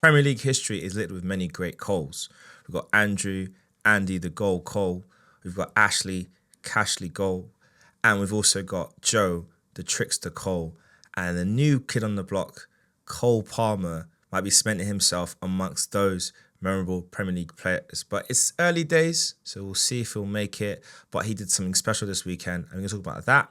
Premier League history is lit with many great Coles. We've got Andrew, Andy, the goal Cole. We've got Ashley, Cashley goal. And we've also got Joe, the trickster Cole. And the new kid on the block, Cole Palmer, might be cementing himself amongst those memorable Premier League players. But it's early days, so we'll see if he'll make it. But he did something special this weekend, and we're going to talk about that.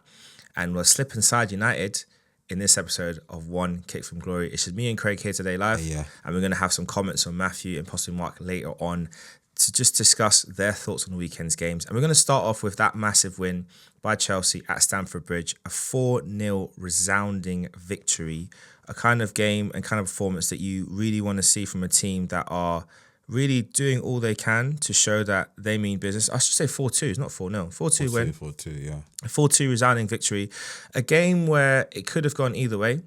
And we'll slip inside United in this episode of One Kick from Glory. It's just me and Craig here today live. Yeah. And we're going to have some comments from Matthew and possibly Mark later on to just discuss their thoughts on the weekend's games. And we're going to start off with that massive win by Chelsea at Stamford Bridge, a 4-0 resounding victory, a kind of game and kind of performance that you really want to see from a team that are really doing all they can to show that they mean business. I should say 4-2, it's not 4-0. 4-2 win. 4-2, yeah. A 4-2 resounding victory. A game where it could have gone either way.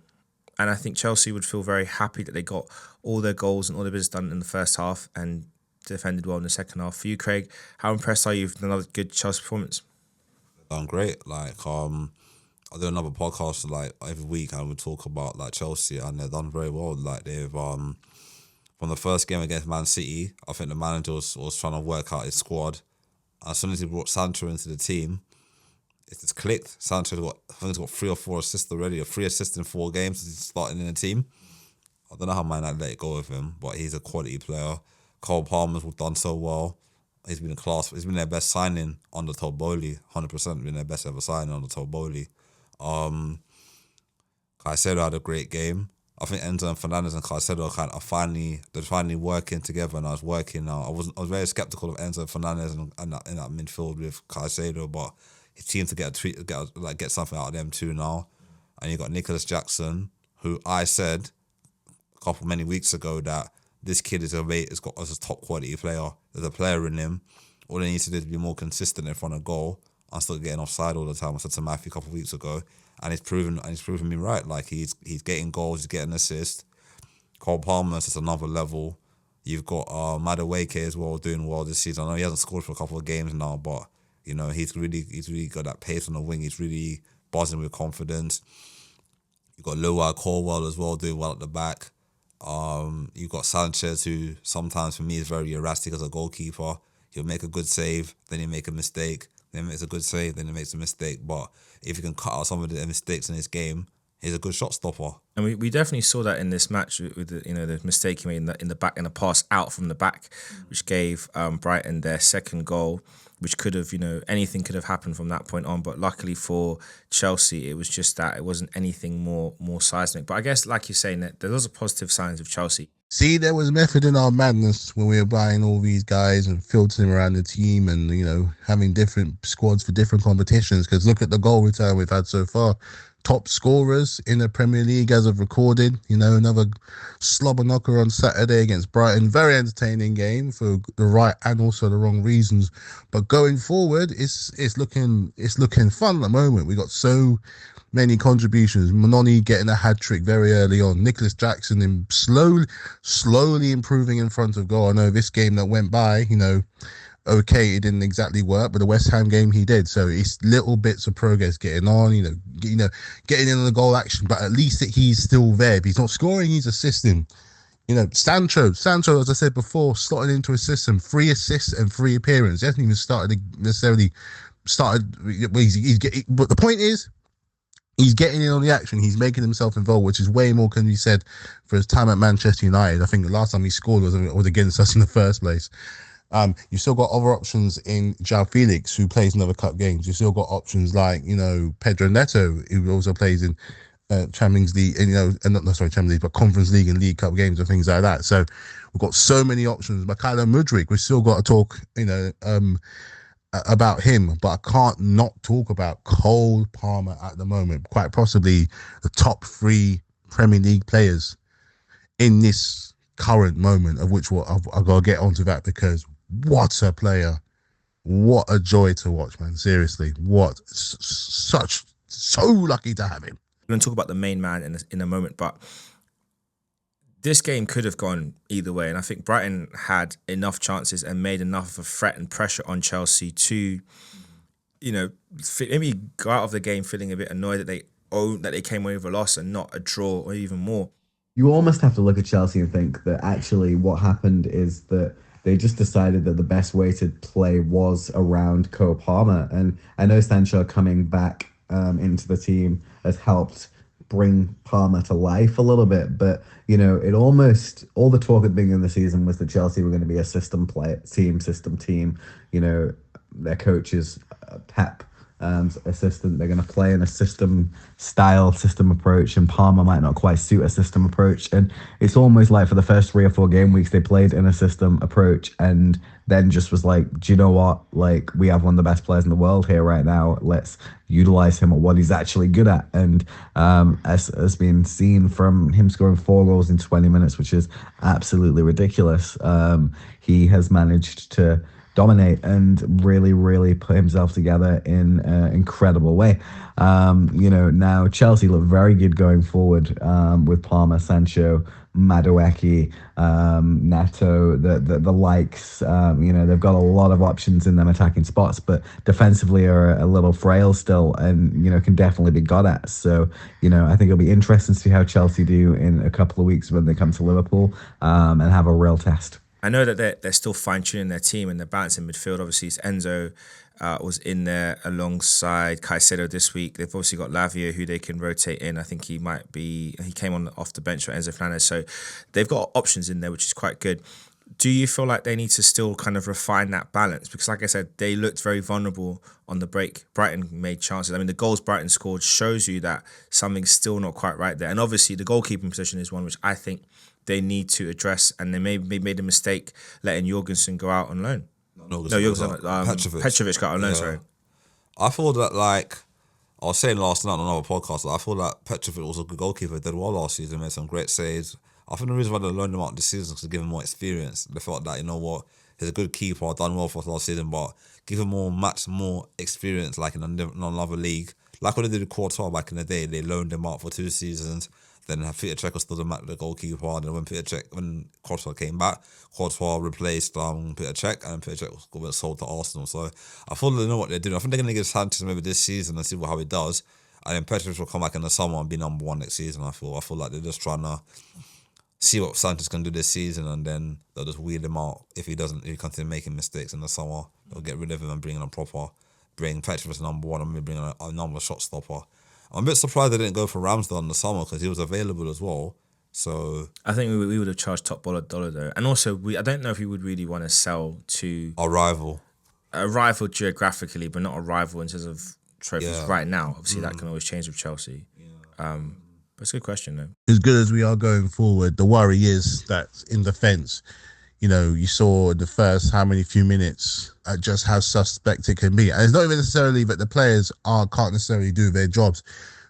And I think Chelsea would feel very happy that they got all their goals and all their business done in the first half and defended well in the second half. For you, Craig, how impressed are you with another good Chelsea performance? Done great. I do another podcast every week and we talk about Chelsea, and they've done very well. They've from the first game against Man City, I think the manager was trying to work out his squad. As soon as he brought Sancho into the team, it just clicked. Sancho's got 3 or 4 assists already, or 3 assists in 4 games since he's starting in the team. I don't know how Man United let it go with him, but he's a quality player. Cole Palmer's done so well. He's been a class. He's been their best signing on the Toboli. 100% been their best ever signing on the Toboli. Caicedo had a great game. I think Enzo and Fernandez and Caicedo are finally working together, and I was working now. I was very skeptical of Enzo and Fernandez and in that midfield with Caicedo, but he seems to get something out of them too now. And you got Nicholas Jackson, who I said many weeks ago that this kid is a top quality player. There's a player in him. All he needs to do is be more consistent in front of goal. I'm still getting offside all the time. I said to Matthew a couple of weeks ago, and he's proven me right. He's getting goals, he's getting assists. Cole Palmer's just another level. You've got Madueke as well doing well this season. I know he hasn't scored for a couple of games now, but he's really got that pace on the wing. He's really buzzing with confidence. You've got Luai Colwell as well doing well at the back. You've got Sanchez, who sometimes for me is very erratic as a goalkeeper. He'll make a good save, then he'll make a mistake. Then he makes a good save, then he makes a mistake. But if you can cut out some of the mistakes in his game, he's a good shot stopper. And we definitely saw that in this match with the mistake he made in the back and the pass out from the back, which gave Brighton their second goal, which could have, anything could have happened from that point on. But luckily for Chelsea, it was just that it wasn't anything more seismic. But I guess, like you're saying, that there was a positive signs of Chelsea. See, there was method in our madness when we were buying all these guys and filtering around the team and, having different squads for different competitions. Because look at the goal return we've had so far. Top scorers in the Premier League as of recorded. Another slobber knocker on Saturday against Brighton. Very entertaining game for the right and also the wrong reasons. But going forward, it's looking fun at the moment. We got so many contributions. Manoni getting a hat-trick very early on. Nicholas Jackson slowly improving in front of goal. I know this game that went by, okay, it didn't exactly work, but the West Ham game he did. So it's little bits of progress getting on, getting in the goal action, but at least that he's still there. If he's not scoring, he's assisting. Sancho, as I said before, slotting into a system, 3 assists and 3 appearances. He hasn't even but the point is, he's getting in on the action. He's making himself involved, which is way more can be said for his time at Manchester United. I think the last time he scored was against us in the first place. You've still got other options in João Felix, who plays in other cup games. You've still got options like, Pedro Neto, who also plays in Champions League, Champions League, but Conference League and League Cup games and things like that. So we've got so many options. Mykhailo Mudryk, we've still got to talk, about him, but I can't not talk about Cole Palmer at the moment. Quite possibly the top 3 Premier League players in this current moment, of which I've got to get onto that, because what a player. What a joy to watch, man. Seriously. So lucky to have him. We're going to talk about the main man in a moment, but this game could have gone either way, and I think Brighton had enough chances and made enough of a threat and pressure on Chelsea to, maybe go out of the game feeling a bit annoyed that they came away with a loss and not a draw or even more. you almost have to look at Chelsea and think that actually what happened is that they just decided that the best way to play was around Cole Palmer. And I know Sancho coming back into the team has helped bring Palmer to life a little bit, but it almost all the talk at the beginning of the season was that Chelsea were going to be a system team. Their coach is Pep assistant. They're going to play in a system approach, and Palmer might not quite suit a system approach. And it's almost like for the first 3 or 4 game weeks, they played in a system approach and then just was like, do you know what? Like, we have one of the best players in the world here right now. Let's utilize him at what he's actually good at. And as has been seen from him scoring 4 goals in 20 minutes, which is absolutely ridiculous, he has managed to dominate and really, really put himself together in an incredible way. Now Chelsea look very good going forward with Palmer, Sancho, Madueke, Neto, the likes. They've got a lot of options in them attacking spots, but defensively are a little frail still, and can definitely be got at. So I think it'll be interesting to see how Chelsea do in a couple of weeks when they come to Liverpool and have a real test. I know that they're still fine-tuning their team and they're balancing midfield. Obviously, Enzo was in there alongside Caicedo this week. They've obviously got Lavia, who they can rotate in. I think he came on off the bench for Enzo Fernandez. So they've got options in there, which is quite good. Do you feel like they need to still kind of refine that balance? Because like I said, they looked very vulnerable on the break. Brighton made chances. I mean, the goals Brighton scored shows you that something's still not quite right there. And obviously, the goalkeeping position is one which I think they need to address, and they maybe made a mistake letting Jorgensen go out on loan. Petrovic got out on loan, sorry. I feel that, like, I was saying last night on another podcast, I feel like Petrovic was a good goalkeeper, did well last season, made some great saves. I think the reason why they loaned him out this season is to give him more experience. They felt that, he's a good keeper, done well for us last season, but give him more experience, like in another league. Like when they did Courtois back in the day, they loaned him out for 2 seasons. Then Peter Cech was still the goalkeeper. And then when Courtois came back, Courtois replaced Peter Cech, and Peter Cech got sold to Arsenal. So I thought they know what they're doing. I think they're going to give Sanchez maybe this season and see how he does. And then Petrovic will come back in the summer and be number 1 next season. I feel like they're just trying to see what Sanchez can do this season, and then they'll just weed him out. If he continues making mistakes in the summer, they'll get rid of him and bring Petrovic number 1 and maybe bring a number shot stopper. I'm a bit surprised they didn't go for Ramsdale in the summer because he was available as well. So I think we would have charged top dollar though, and also I don't know if we would really want to sell to a rival geographically, but not a rival in terms of trophies right now. Obviously, that can always change with Chelsea. But it's a good question though. As good as we are going forward, the worry is that in defence, you saw in the first few minutes just how suspect it can be. And it's not even necessarily that the players can't necessarily do their jobs,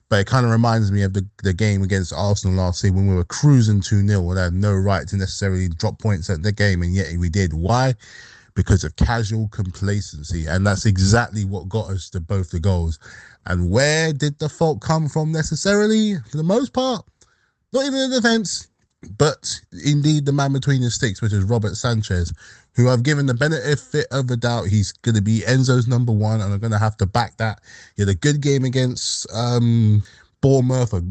but it kind of reminds me of the game against Arsenal last season when we were cruising 2-0 and had no right to necessarily drop points at the game, and yet we did. Why? Because of casual complacency. And that's exactly what got us to both the goals. And where did the fault come from necessarily? For the most part, not even the defence, but indeed the man between the sticks, which is Robert Sanchez, who I've given the benefit of the doubt. He's going to be Enzo's number 1, and I'm going to have to back that. He had a good game against Bournemouth, a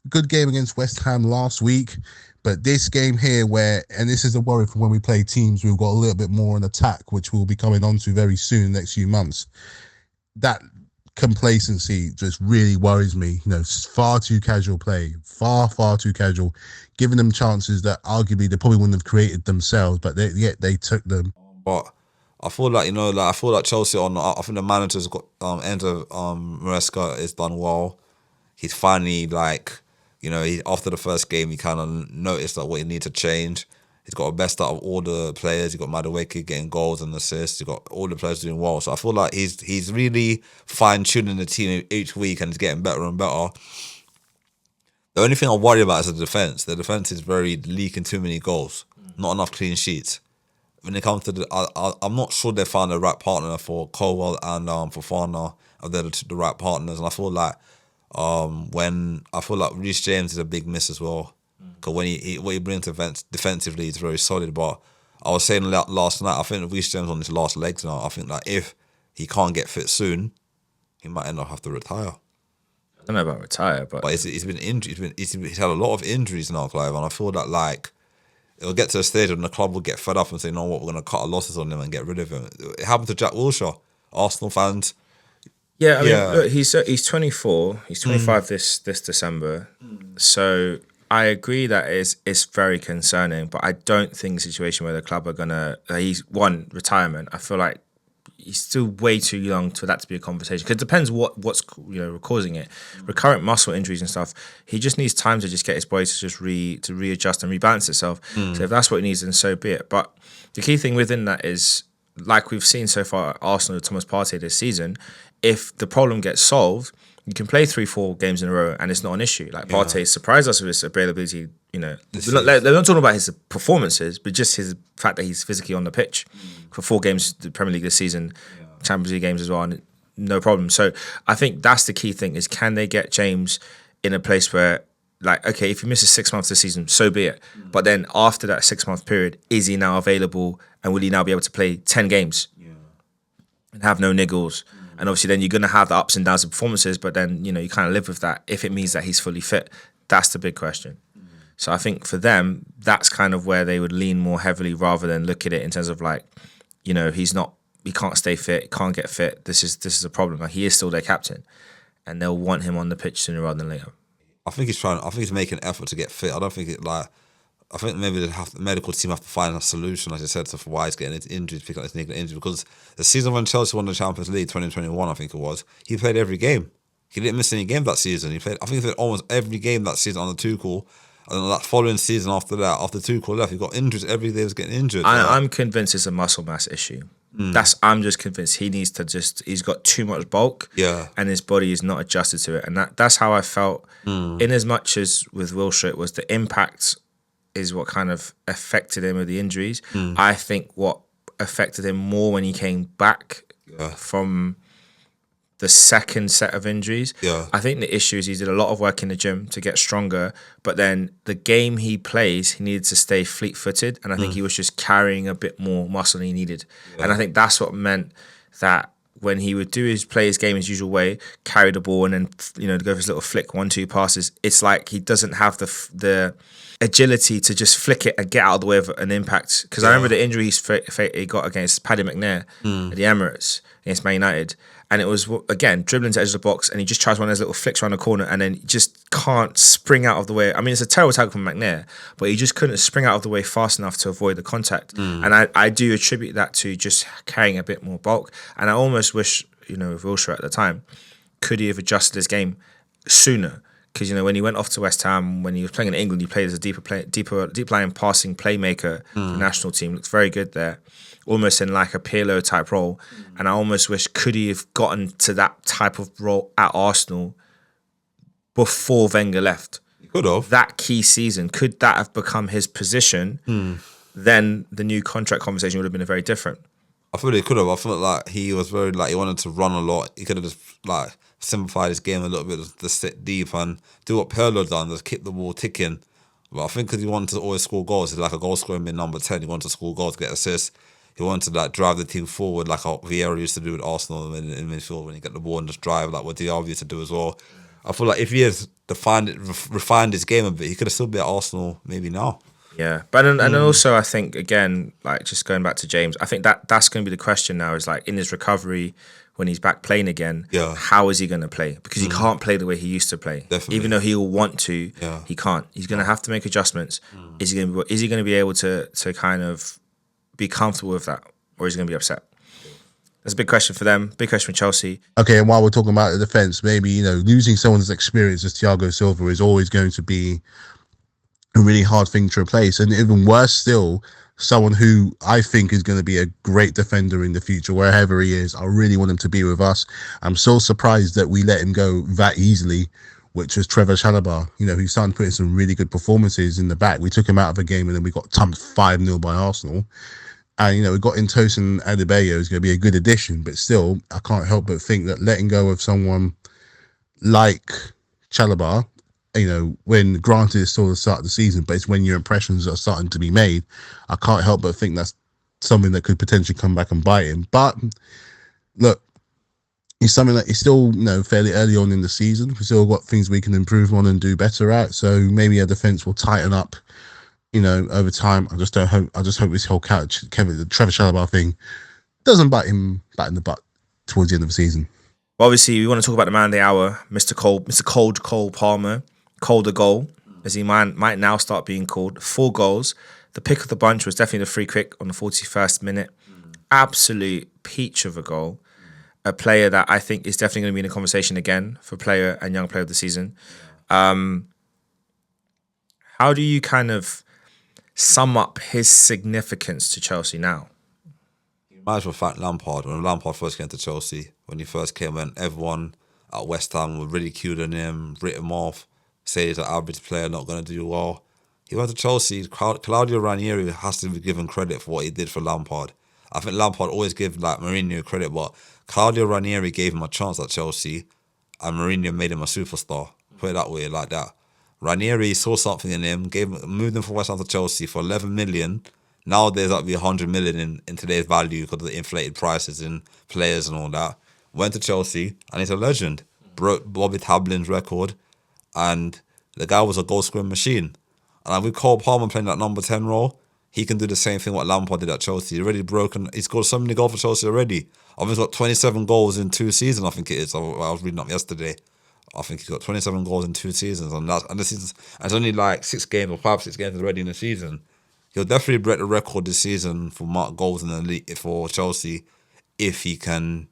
good game against West Ham last week. But this game here and this is a worry for when we play teams who've got a little bit more in attack, which we'll be coming on to very soon, next few months. That complacency just really worries me. Far too casual play, far too casual, giving them chances that arguably they probably wouldn't have created themselves, but yet they took them. But I feel like I feel like Chelsea I think the manager's got Enzo Maresca has done well. He's finally after the first game he kind of noticed what he needed to change. He's got the best out of all the players. He's got Madueke getting goals and assists. He's got all the players doing well. So I feel like he's really fine-tuning the team each week and he's getting better and better. The only thing I worry about is the defence. The defence is leaking too many goals. Not enough clean sheets. When it comes to I'm not sure they found the right partner for Colwell and Fofana. They're the right partners. And I feel like Reece James is a big miss as well. Because what he brings defensively is very solid. But I was saying last night, I think Reece James on his last legs now. I think that if he can't get fit soon, he might end up have to retire. I don't know about retire, but he's been injured. He's had a lot of injuries now, Clive, and I feel that like it'll get to a stage when the club will get fed up and say, "You know what, we're going to cut our losses on him and get rid of him." It happened to Jack Wilshere. Arsenal fans. yeah, I mean, look, he's 24. He's 25 this December. So I agree that it's very concerning, but I don't think a situation where the club are gonna. He's one retirement. I feel like he's still way too young for that to be a conversation. Because it depends what's causing it. Recurrent muscle injuries and stuff. He just needs time to just get his body to just readjust and rebalance itself. So if that's what he needs, then so be it. But the key thing within that is, like we've seen so far at Arsenal with Thomas Partey this season, if the problem gets solved, you can play 3-4 games in a row and it's not an issue. Like Partey surprised us with his availability. They're not talking about his performances, but just his fact that he's physically on the pitch for 4 games, the Premier League this season, Champions League games as well, and no problem. So I think that's the key thing: is can they get James in a place where, like, okay, if he misses 6 months this season, so be it. But then after that 6-month period, is he now available and will he now be able to play 10 games and have no niggles? And obviously then you're going to have the ups and downs of performances, but then, you kind of live with that. If it means that he's fully fit, that's the big question. So I think for them, that's kind of where they would lean more heavily rather than look at it in terms of like, he can't stay fit, can't get fit. This is a problem. Like, he is still their captain and they'll want him on the pitch sooner rather than later. I think he's making an effort to get fit. I think maybe the medical team have to find a solution, as I said, for why he's getting his injuries, picking up his niggling injury. Because the season when Chelsea won the Champions League 2021, I think it was, he played every game. He didn't miss any game that season. I think he played almost every game that season on the Tuchel. And that following season after Tuchel left, he got injured every day. He was getting injured. I'm convinced it's a muscle mass issue. I'm just convinced he needs to he's got too much bulk, and his body is not adjusted to it. And that's how I felt. In as much as with Wilshere, it was the impact is what kind of affected him with the injuries. I think what affected him more when he came back from the second set of injuries. I think the issue is he did a lot of work in the gym to get stronger, but then the game he plays, he needed to stay fleet-footed, and I think he was just carrying a bit more muscle than he needed. And I think that's what meant that when he would play his game his usual way, carry the ball and then go for his little flick 1-2 passes, it's like he doesn't have the agility to just flick it and get out of the way of an impact. Because I remember the injury he got against Paddy McNair at the Emirates against Man United, and it was, again, dribbling to the edge of the box, and he just tries one of those little flicks around the corner and then just can't spring out of the way. I mean, it's a terrible tackle from McNair, but he just couldn't spring out of the way fast enough to avoid the contact. And I do attribute that to just carrying a bit more bulk. And I almost wish, with Wilshere at the time, could he have adjusted his game sooner? Because, when he went off to West Ham, when he was playing in England, he played as a deep line passing playmaker for the national team. Looks very good there, almost in like a Pirlo type role. And I almost wish, could he have gotten to that type of role at Arsenal before Wenger left? He could have. That key season, could that have become his position? Then the new contract conversation would have been very different. I feel he could have. I felt like he was very, he wanted to run a lot. He could have just, simplified his game a little bit, just sit deep and do what Pirlo done, just keep the ball ticking. But I think because he wanted to always score goals, he's like a goal scorer in number 10. He wanted to score goals, get assists. He wanted to drive the team forward like how Vieira used to do with Arsenal in midfield when he got the ball and just drive, like what Diallo used to do as well. I feel like if he has refined his game a bit, he could have still be at Arsenal maybe now. Yeah, but and then also I think, again, just going back to James, I think that's going to be the question now, is in his recovery, when he's back playing again, how is he going to play? Because he can't play the way he used to play. Definitely. Even though he'll want to, he can't. He's going to have to make adjustments. Is he going to be able to kind of be comfortable with that, or is he going to be upset? That's a big question for them. Big question for Chelsea. Okay, and while we're talking about the defense, maybe losing someone as experienced as Thiago Silva is always going to be a really hard thing to replace, and even worse still, someone who I think is going to be a great defender in the future, wherever he is. I really want him to be with us. I'm so surprised that we let him go that easily, which was Trevor Chalobah, who started putting some really good performances in the back. We took him out of the game and then we got thumped 5-0 by Arsenal. And, we got in Tosin Adebayo is going to be a good addition, but still, I can't help but think that letting go of someone like Chalobah, when granted it's still the start of the season, but it's when your impressions are starting to be made, I can't help but think that's something that could potentially come back and bite him. But look, it's something that is still, fairly early on in the season. We've still got things we can improve on and do better at. So maybe our defense will tighten up, over time. I just hope this whole Trevor Chalobah thing doesn't bite him in the butt towards the end of the season. Well, obviously, we want to talk about the man of the hour, Mr. Cole Palmer, Cole the goal, as he might now start being called. 4 goals. The pick of the bunch was definitely the free kick on the 41st minute. Absolute peach of a goal. A player that I think is definitely going to be in the conversation again for player and young player of the season. How do you kind of sum up his significance to Chelsea now? You might as well thank Lampard. When Lampard first came to Chelsea, when he first came in, everyone at West Ham was ridiculing him, written him off, say he's an average player, not going to do well. He went to Chelsea. Claudio Ranieri has to be given credit for what he did for Lampard. I think Lampard always give Mourinho credit, but Claudio Ranieri gave him a chance at Chelsea, and Mourinho made him a superstar. Put it that way, like that. Ranieri saw something in him, moved him from West Ham to Chelsea for 11 million. Nowadays, that'd be 100 million in today's value because of the inflated prices in players and all that. Went to Chelsea, and he's a legend. Broke Bobby Tablin's record, and the guy was a goal-scoring machine. And with Cole Palmer playing that number 10 role, he can do the same thing what Lampard did at Chelsea. He scored so many goals for Chelsea already. I think he's got 27 goals in 2 seasons, I think it is. I was reading up yesterday. I think he's got 27 goals in 2 seasons. And it's only like 6 games or 5-6 games already in the season. He'll definitely break the record this season for marked goals in the league for Chelsea if he can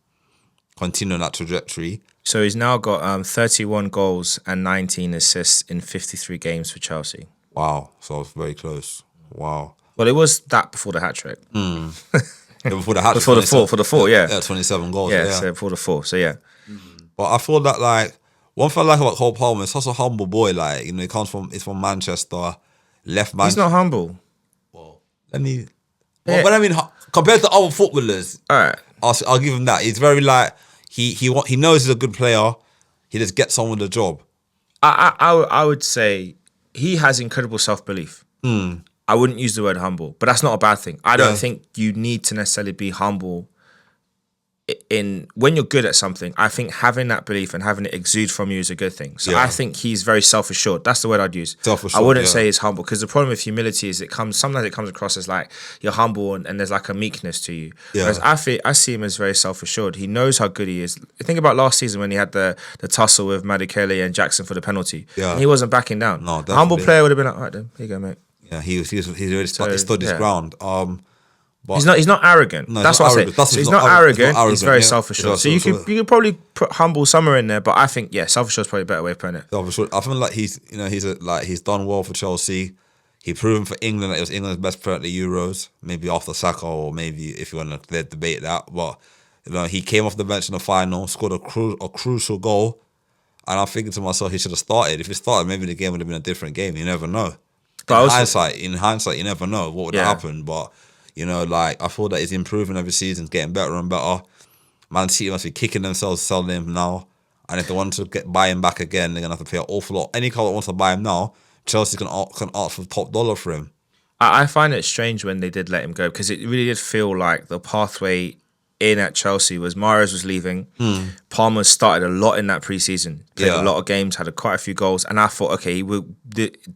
continue on that trajectory. So he's now got 31 goals and 19 assists in 53 games for Chelsea. Wow. So it's very close. Wow. Well, it was that before the hat-trick. Yeah, before the hat trick. For the 4, yeah. Yeah, 27 goals. Yeah, so before the 4, so yeah. But I feel that, like, one thing I like about Cole Palmer, he's such a humble boy. Like, he's from Manchester, left Manchester. He's not humble. Well, when I mean, compared to other footballers, All right. I'll give him that. He's very, like, he knows he's a good player. He just gets on with the job. I would say he has incredible self-belief. I wouldn't use the word humble, but that's not a bad thing. I don't think you need to necessarily be humble when you're good at something. I think having that belief and having it exude from you is a good thing. So I think he's very self-assured. That's the word I'd use. Self-assured, I wouldn't say he's humble, because the problem with humility is sometimes it comes across as like you're humble and there's like a meekness to you. Yeah. Whereas I see him as very self-assured. He knows how good he is. Think about last season when he had the tussle with Madikele and Jackson for the penalty. Yeah. And he wasn't backing down. No, a humble definitely. player would have been like, all right then, here you go, mate. Yeah, he's already stood his ground. But He's not arrogant. No, That's he's what not I say. arrogant. So he's not arrogant. He's very yeah. self-assured. So Yeah, you could probably put humble somewhere in there, but I think self-assured is probably a better way of putting it. Self-assured. I feel like he's done well for Chelsea. He proven for England that he was England's best player at the Euros. Maybe after Saka, or maybe if you want to debate that. But he came off the bench in the final, scored a crucial goal, and I'm thinking to myself, he should have started. If he started, maybe the game would have been a different game. You never know. In hindsight, you never know what would have happened. But I feel that he's improving every season, getting better and better. Man City must be kicking themselves selling him now. And if they want to buy him back again, they're gonna have to pay an awful lot. Any club that wants to buy him now, Chelsea can ask for top dollar for him. I find it strange when they did let him go, because it really did feel like the pathway in at Chelsea was Mahrez was leaving. Palmer started a lot in that preseason, played a lot of games, had quite a few goals, and I thought, okay,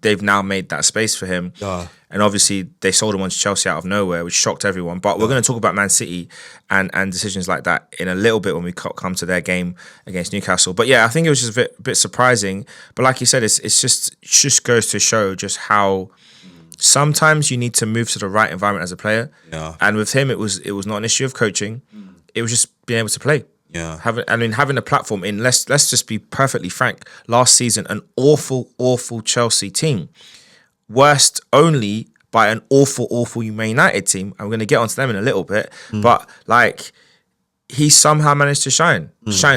they've now made that space for him. And obviously they sold him on to Chelsea out of nowhere, which shocked everyone. But we're going to talk about Man City and decisions like that in a little bit when we come to their game against Newcastle. But yeah, I think it was just a bit surprising. But like you said, it just goes to show just how sometimes you need to move to the right environment as a player. Yeah. And with him, it was not an issue of coaching. It was just being able to play. Yeah. Having a platform in, let's just be perfectly frank, last season, an awful Chelsea team. Worst only by an awful Man United team. I'm going to get onto them in a little bit. But like, he somehow managed to shine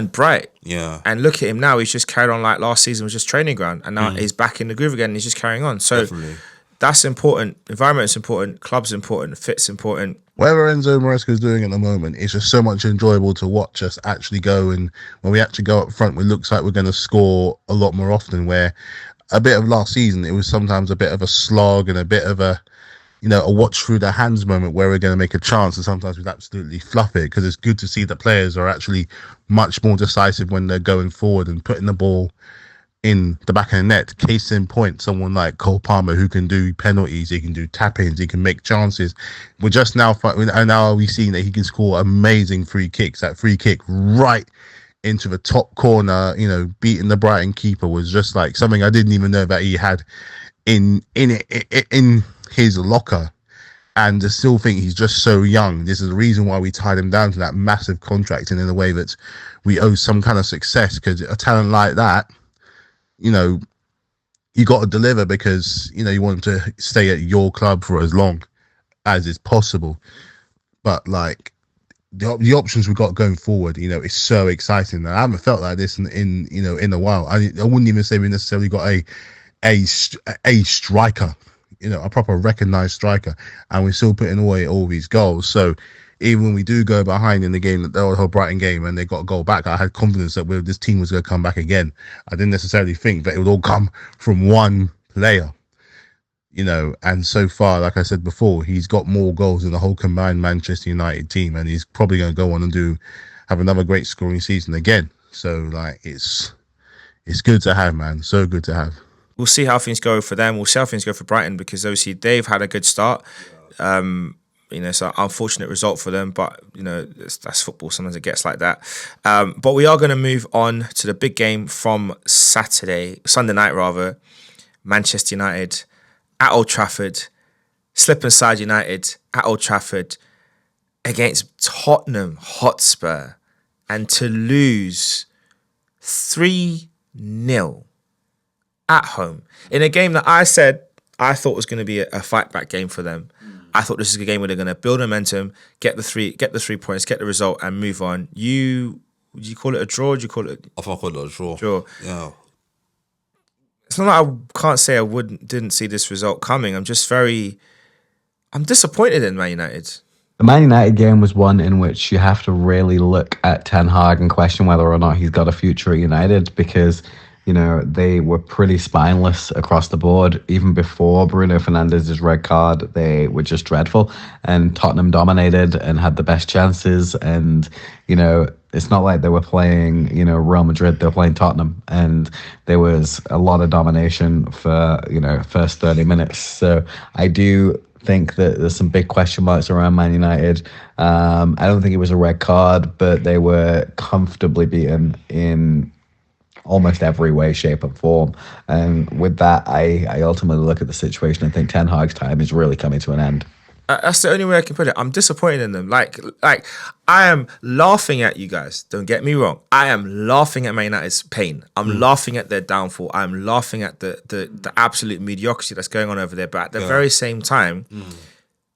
bright. Yeah. And look at him now. He's just carried on like last season was just training ground. And now he's back in the groove again and he's just carrying on. So Definitely. That's important. Environment's important. Club's important. Fit's important. Whatever Enzo Maresca is doing at the moment, it's just so much enjoyable to watch us actually go. And when we actually go up front, it looks like we're going to score a lot more often. Where a bit of last season, it was sometimes a bit of a slog and a bit of a, a watch through the hands moment where we're going to make a chance, and sometimes we'd absolutely fluff it, because it's good to see that players are actually much more decisive when they're going forward and putting the ball in the back of the net. Case in point, someone like Cole Palmer, who can do penalties, he can do tap-ins, he can make chances. We're just now are we seeing that he can score amazing free kicks. That free kick right into the top corner, beating the Brighton keeper, was just like something I didn't even know that he had in his locker. And I still think he's just so young. This is the reason why we tied him down to that massive contract, and in a way that we owe some kind of success, because a talent like that, you got to deliver, because you want him to stay at your club for as long as is possible. But like the options we've got going forward, is so exciting. I haven't felt like this in a while. I wouldn't even say we necessarily got a striker, a proper recognised striker, and we're still putting away all these goals. So even when we do go behind in the game, the whole Brighton game, and they got a goal back, I had confidence that this team was going to come back again. I didn't necessarily think that it would all come from one player, and so far, like I said before, he's got more goals than the whole combined Manchester United team, and he's probably going to go on and have another great scoring season again. So like, it's good to have, man. So good to have. We'll see how things go for them. We'll see how things go for Brighton, because obviously they've had a good start. So unfortunate result for them, but that's football. Sometimes it gets like that. But we are going to move on to the big game from Sunday night rather. Manchester United at Old Trafford, slip and slide United at Old Trafford against Tottenham Hotspur, and to lose 3-0 at home in a game that I said I thought was going to be a fight back game for them. I thought this is a game where they're going to build momentum, get the 3 points, get the result, and move on. Would you call it a draw? Would you call it? I thought I called it a draw. Draw. Yeah. It's not like I can't say I didn't see this result coming. I'm disappointed in Man United. The Man United game was one in which you have to really look at Ten Hag and question whether or not he's got a future at United, because they were pretty spineless across the board. Even before Bruno Fernandes's red card, they were just dreadful. And Tottenham dominated and had the best chances. And, it's not like they were playing, Real Madrid. They were playing Tottenham. And there was a lot of domination for, first 30 minutes. So I do think that there's some big question marks around Man United. I don't think it was a red card, but they were comfortably beaten in almost every way, shape, and form. And with that, I ultimately look at the situation and think Ten Hag's time is really coming to an end. That's the only way I can put it. I'm disappointed in them. Like I am laughing at you guys. Don't get me wrong. I am laughing at Man United's pain. I'm laughing at their downfall. I'm laughing at the absolute mediocrity that's going on over there. But at the very same time,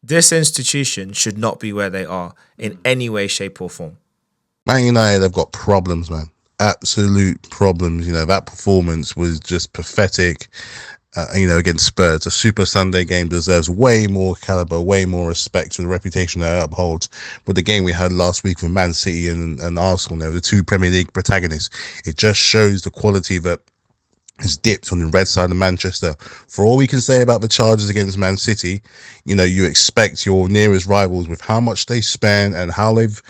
this institution should not be where they are in any way, shape, or form. Man United have got problems, man. Absolute problems. That performance was just pathetic. Against Spurs, a Super Sunday game deserves way more caliber, way more respect for the reputation that it upholds. But the game we had last week with Man City and Arsenal, the 2 Premier League protagonists, it just shows the quality that has dipped on the red side of Manchester. For all we can say about the charges against Man City, you expect your nearest rivals, with how much they spend and how they've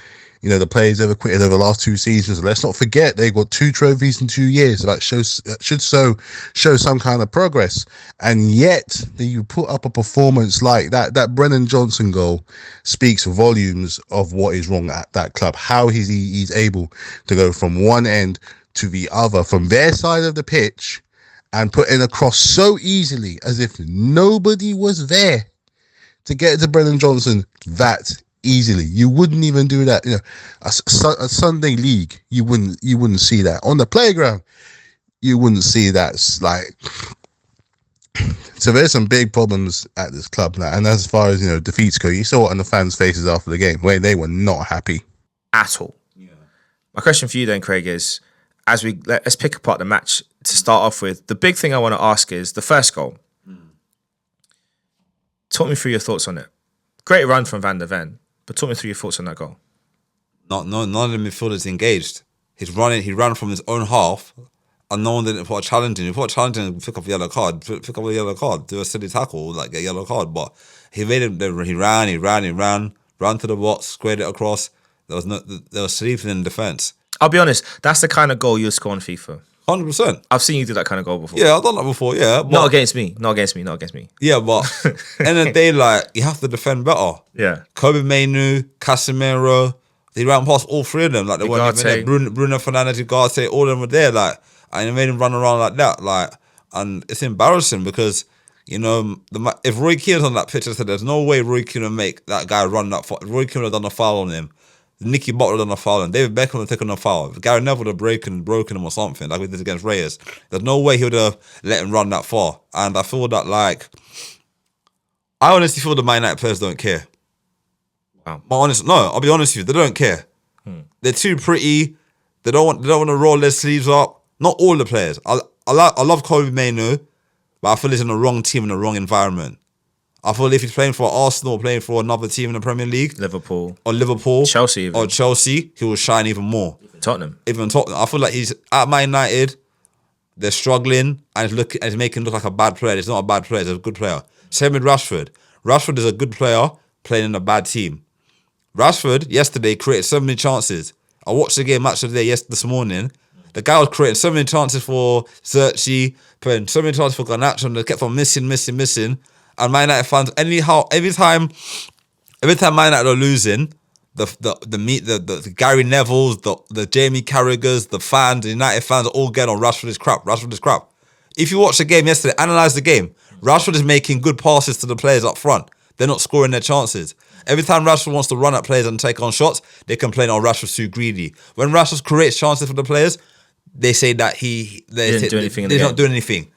the players ever quitted over the last 2 seasons. Let's not forget they've got 2 trophies in 2 years. So that should show some kind of progress. And yet you put up a performance like that. That Brennan Johnson goal speaks volumes of what is wrong at that club. How he's able to go from one end to the other, from their side of the pitch, and put in a cross so easily as if nobody was there to get to Brennan Johnson that easily. You wouldn't even do that. A Sunday league, you wouldn't see that on the playground. You wouldn't see that. So there's some big problems at this club now. And as far as defeats go, you saw it on the fans' faces after the game, where they were not happy at all. Yeah. My question for you then, Craig, is let's pick apart the match to start off with. The big thing I want to ask is the first goal. Talk me through your thoughts on it. Great run from Van der Ven. But talk me through your thoughts on that goal. None of the midfielders engaged. He ran from his own half, and no one didn't put a challenge in. He put a challenge in, pick up a yellow card, do a silly tackle, get a yellow card. But He made him. He ran to the box, squared it across. There was sleeping in defense. I'll be honest, that's the kind of goal you'll score on FIFA. 100%. I've seen you do that kind of goal before. Yeah, I've done that before. Yeah, but, Not against me. Yeah, but end of the day, like, you have to defend better. Yeah. Kobe Mainu, Casemiro, they ran past all three of them. Like, they weren't even there. Bruno Fernandes, Ugarte, all of them were there. Like, and they made him run around like that. Like, and it's embarrassing because, you know, if Roy Keane was on that pitch, I said, there's no way Roy Keane would make that guy run that far. Roy Keane would have done a foul on him. Nicky Butler would have done a foul on him. David Beckham would have taken a foul. Gary Neville would have broken him or something, like we did against Reyes. There's no way he would have let him run that far. And I feel that, like, I honestly feel the Man United players don't care. Wow. I'll be honest with you, they don't care. They're too pretty. They don't want to roll their sleeves up. Not all the players. I love Kobe Mainu, but I feel he's in the wrong team in the wrong environment. I feel if he's playing for Arsenal or playing for another team in the Premier League, Liverpool, Chelsea, he will shine even more. Tottenham. I feel like he's at Man United. They're struggling and he's making him look like a bad player. He's not a bad player. He's a good player. Same with Rashford. Rashford is a good player playing in a bad team. Rashford yesterday created so many chances. I watched the game match of the day this morning. The guy was creating so many chances for Xerxes, putting so many chances for Garnacho, and they kept on missing. And Man United fans, every time Man United are losing, the Gary Nevilles, the Jamie Carragher's, the fans, the United fans all get on Rashford is crap. If you watch the game yesterday, analyse the game. Rashford is making good passes to the players up front. They're not scoring their chances. Every time Rashford wants to run at players and take on shots, they complain, oh, Rashford's too greedy. When Rashford creates chances for the players, they say that he's not doing anything.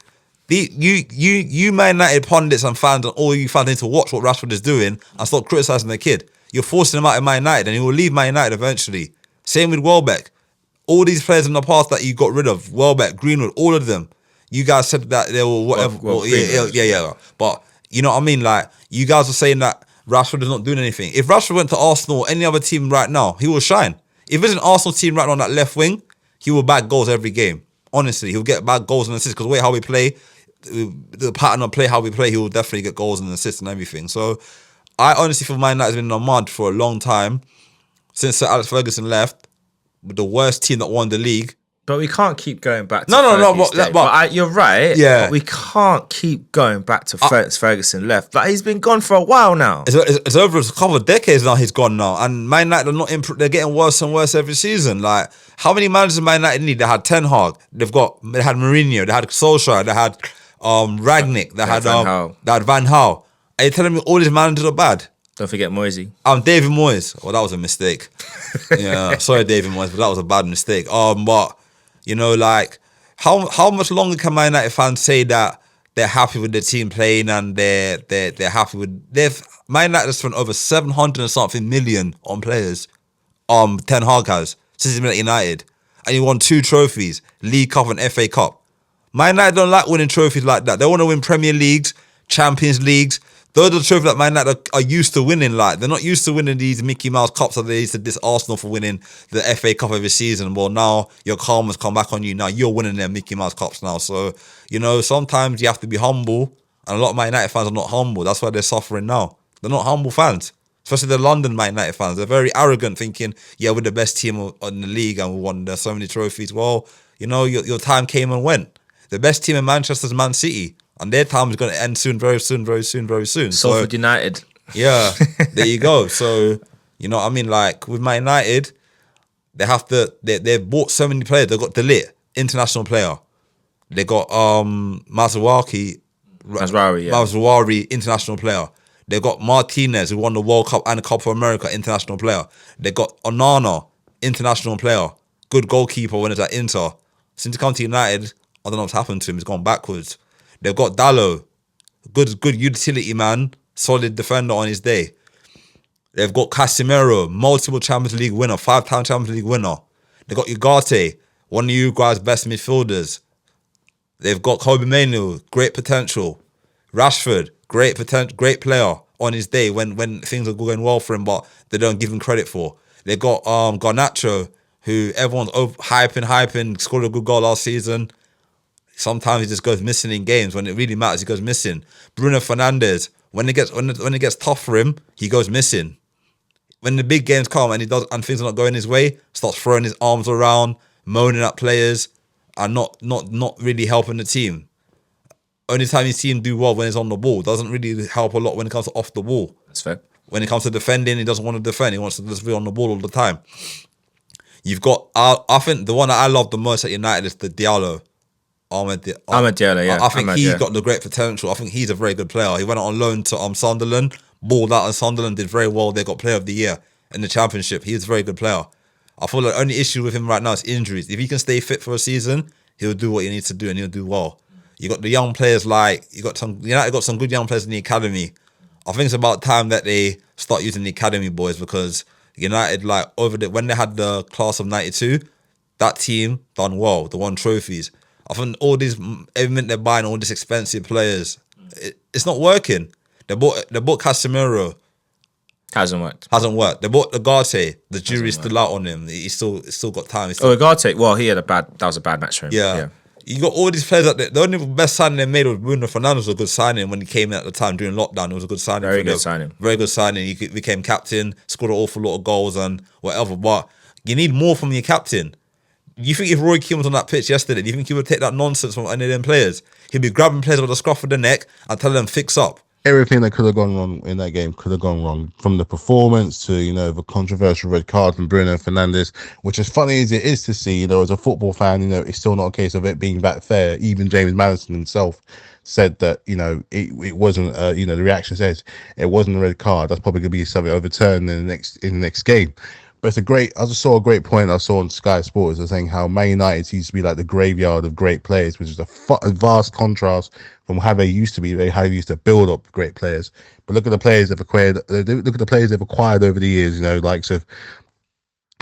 You Man United pundits and fans and all you fans need to watch what Rashford is doing and stop criticising the kid. You're forcing him out of Man United and he will leave Man United eventually. Same with Welbeck. All these players in the past that you got rid of, Welbeck, Greenwood, all of them, you guys said that they were whatever. Yeah. But you know what I mean? Like, you guys are saying that Rashford is not doing anything. If Rashford went to Arsenal or any other team right now, he will shine. If there's an Arsenal team right now on that left wing, he will bag goals every game. Honestly, he'll get bag goals and assists because the way how we play, the pattern of play, how we play, he will definitely get goals and assists and everything. So I honestly feel Man United has been in the mud for a long time since Sir Alex Ferguson left with the worst team that won the league. But we can't keep going back to but you're right. Yeah. But we can't keep going back to Ferguson left. Like, he's been gone for a while now. It's over a couple of decades now he's gone now. And Man United are not they're getting worse and worse every season. Like, how many managers Man United need? They had Ten Hag. They had Mourinho. They had Solskjaer. They had Ragnick. They had Van Gaal. Are you telling me all these managers are bad? Don't forget Moisey. David Moyes. Well, that was a mistake. Yeah, sorry, David Moyes, but that was a bad mistake. But you know, like, how much longer can Man United fans say that they're happy with the team playing and they're happy with Man United has spent over 700 and something million on players. Ten Hag has since he's been at United, and he won 2 trophies, League Cup and FA Cup. Man United don't like winning trophies like that. They want to win Premier Leagues, Champions Leagues. Those are the trophies that Man United are used to winning. Like, they're not used to winning these Mickey Mouse Cups that they used to diss Arsenal for winning the FA Cup every season. Well, now your karma's come back on you. Now you're winning their Mickey Mouse Cups now. So, you know, sometimes you have to be humble. And a lot of Man United fans are not humble. That's why they're suffering now. They're not humble fans. Especially the London Man United fans. They're very arrogant, thinking, yeah, we're the best team in the league and we won so many trophies. Well, you know, your time came and went. The best team in Manchester is Man City. And their time is going to end soon, very soon. Salford United. Yeah, there you go. So, you know what I mean? Like, with Man United, they've bought so many players. They've got Delit, international player. They got Mazraoui, international player. They got Martinez, who won the World Cup and the Copa America, international player. They got Onana, international player. Good goalkeeper when it's at Inter. Since he come to United, I don't know what's happened to him. He's gone backwards. They've got Dalot, good utility man, solid defender on his day. They've got Casemiro, multiple Champions League winner, 5-time Champions League winner. They've got Ugarte, one of Uruguay's best midfielders. They've got Kobe Mainu, great potential. Rashford, great player on his day when things are going well for him, but they don't give him credit for. They've got Garnacho, who everyone's hyping, scored a good goal last season. Sometimes he just goes missing in games. When it really matters, he goes missing. Bruno Fernandes, When it gets tough for him, he goes missing. When the big games come and things are not going his way, starts throwing his arms around, moaning at players, and not really helping the team. Only time you see him do well when he's on the ball. Doesn't really help a lot when it comes to off the ball. That's fair. When it comes to defending, he doesn't want to defend. He wants to just be on the ball all the time. You've got, I think the one that I love the most at United is the Diallo. Ahmed Diallo, yeah. I think he's got the great potential. I think he's a very good player. He went on loan to Sunderland, balled out, and Sunderland did very well. They got Player of the Year in the Championship. He's a very good player. I feel like the only issue with him right now is injuries. If he can stay fit for a season, he'll do what he needs to do and he'll do well. You got the young players United got some good young players in the academy. I think it's about time that they start using the academy boys, because United, when they had the class of 92, that team done well. They won trophies. I think every minute they're buying all these expensive players, it's not working. They bought Casemiro. Hasn't worked. They bought Ugarte. The jury's still out on him. He's still got time. Ugarte, well, that was a bad match for him. Yeah. You got all these players out there. The only best signing they made was Bruno Fernandes. Was a good signing when he came in at the time during lockdown. It was a good signing. Very good signing. Very good signing. He became captain, scored an awful lot of goals and whatever. But you need more from your captain. You think if Roy Keane was on that pitch yesterday, do you think he would take that nonsense from any of them players? He'd be grabbing players with the scruff of the neck and telling them fix up. Everything that could have gone wrong in that game could have gone wrong, from the performance to, the controversial red card from Bruno Fernandes, which, as funny as it is to see, as a football fan, it's still not a case of it being that fair. Even James Maddison himself said that, it wasn't, the reaction says it wasn't a red card. That's probably going to be something overturned in the next game. But I just saw a great point I saw on Sky Sports. They're saying how Man United seems to be like the graveyard of great players, which is a vast contrast from how they used to be, how they used to build up great players. But look at the players they've acquired. Look at the players they've acquired over the years. Likes of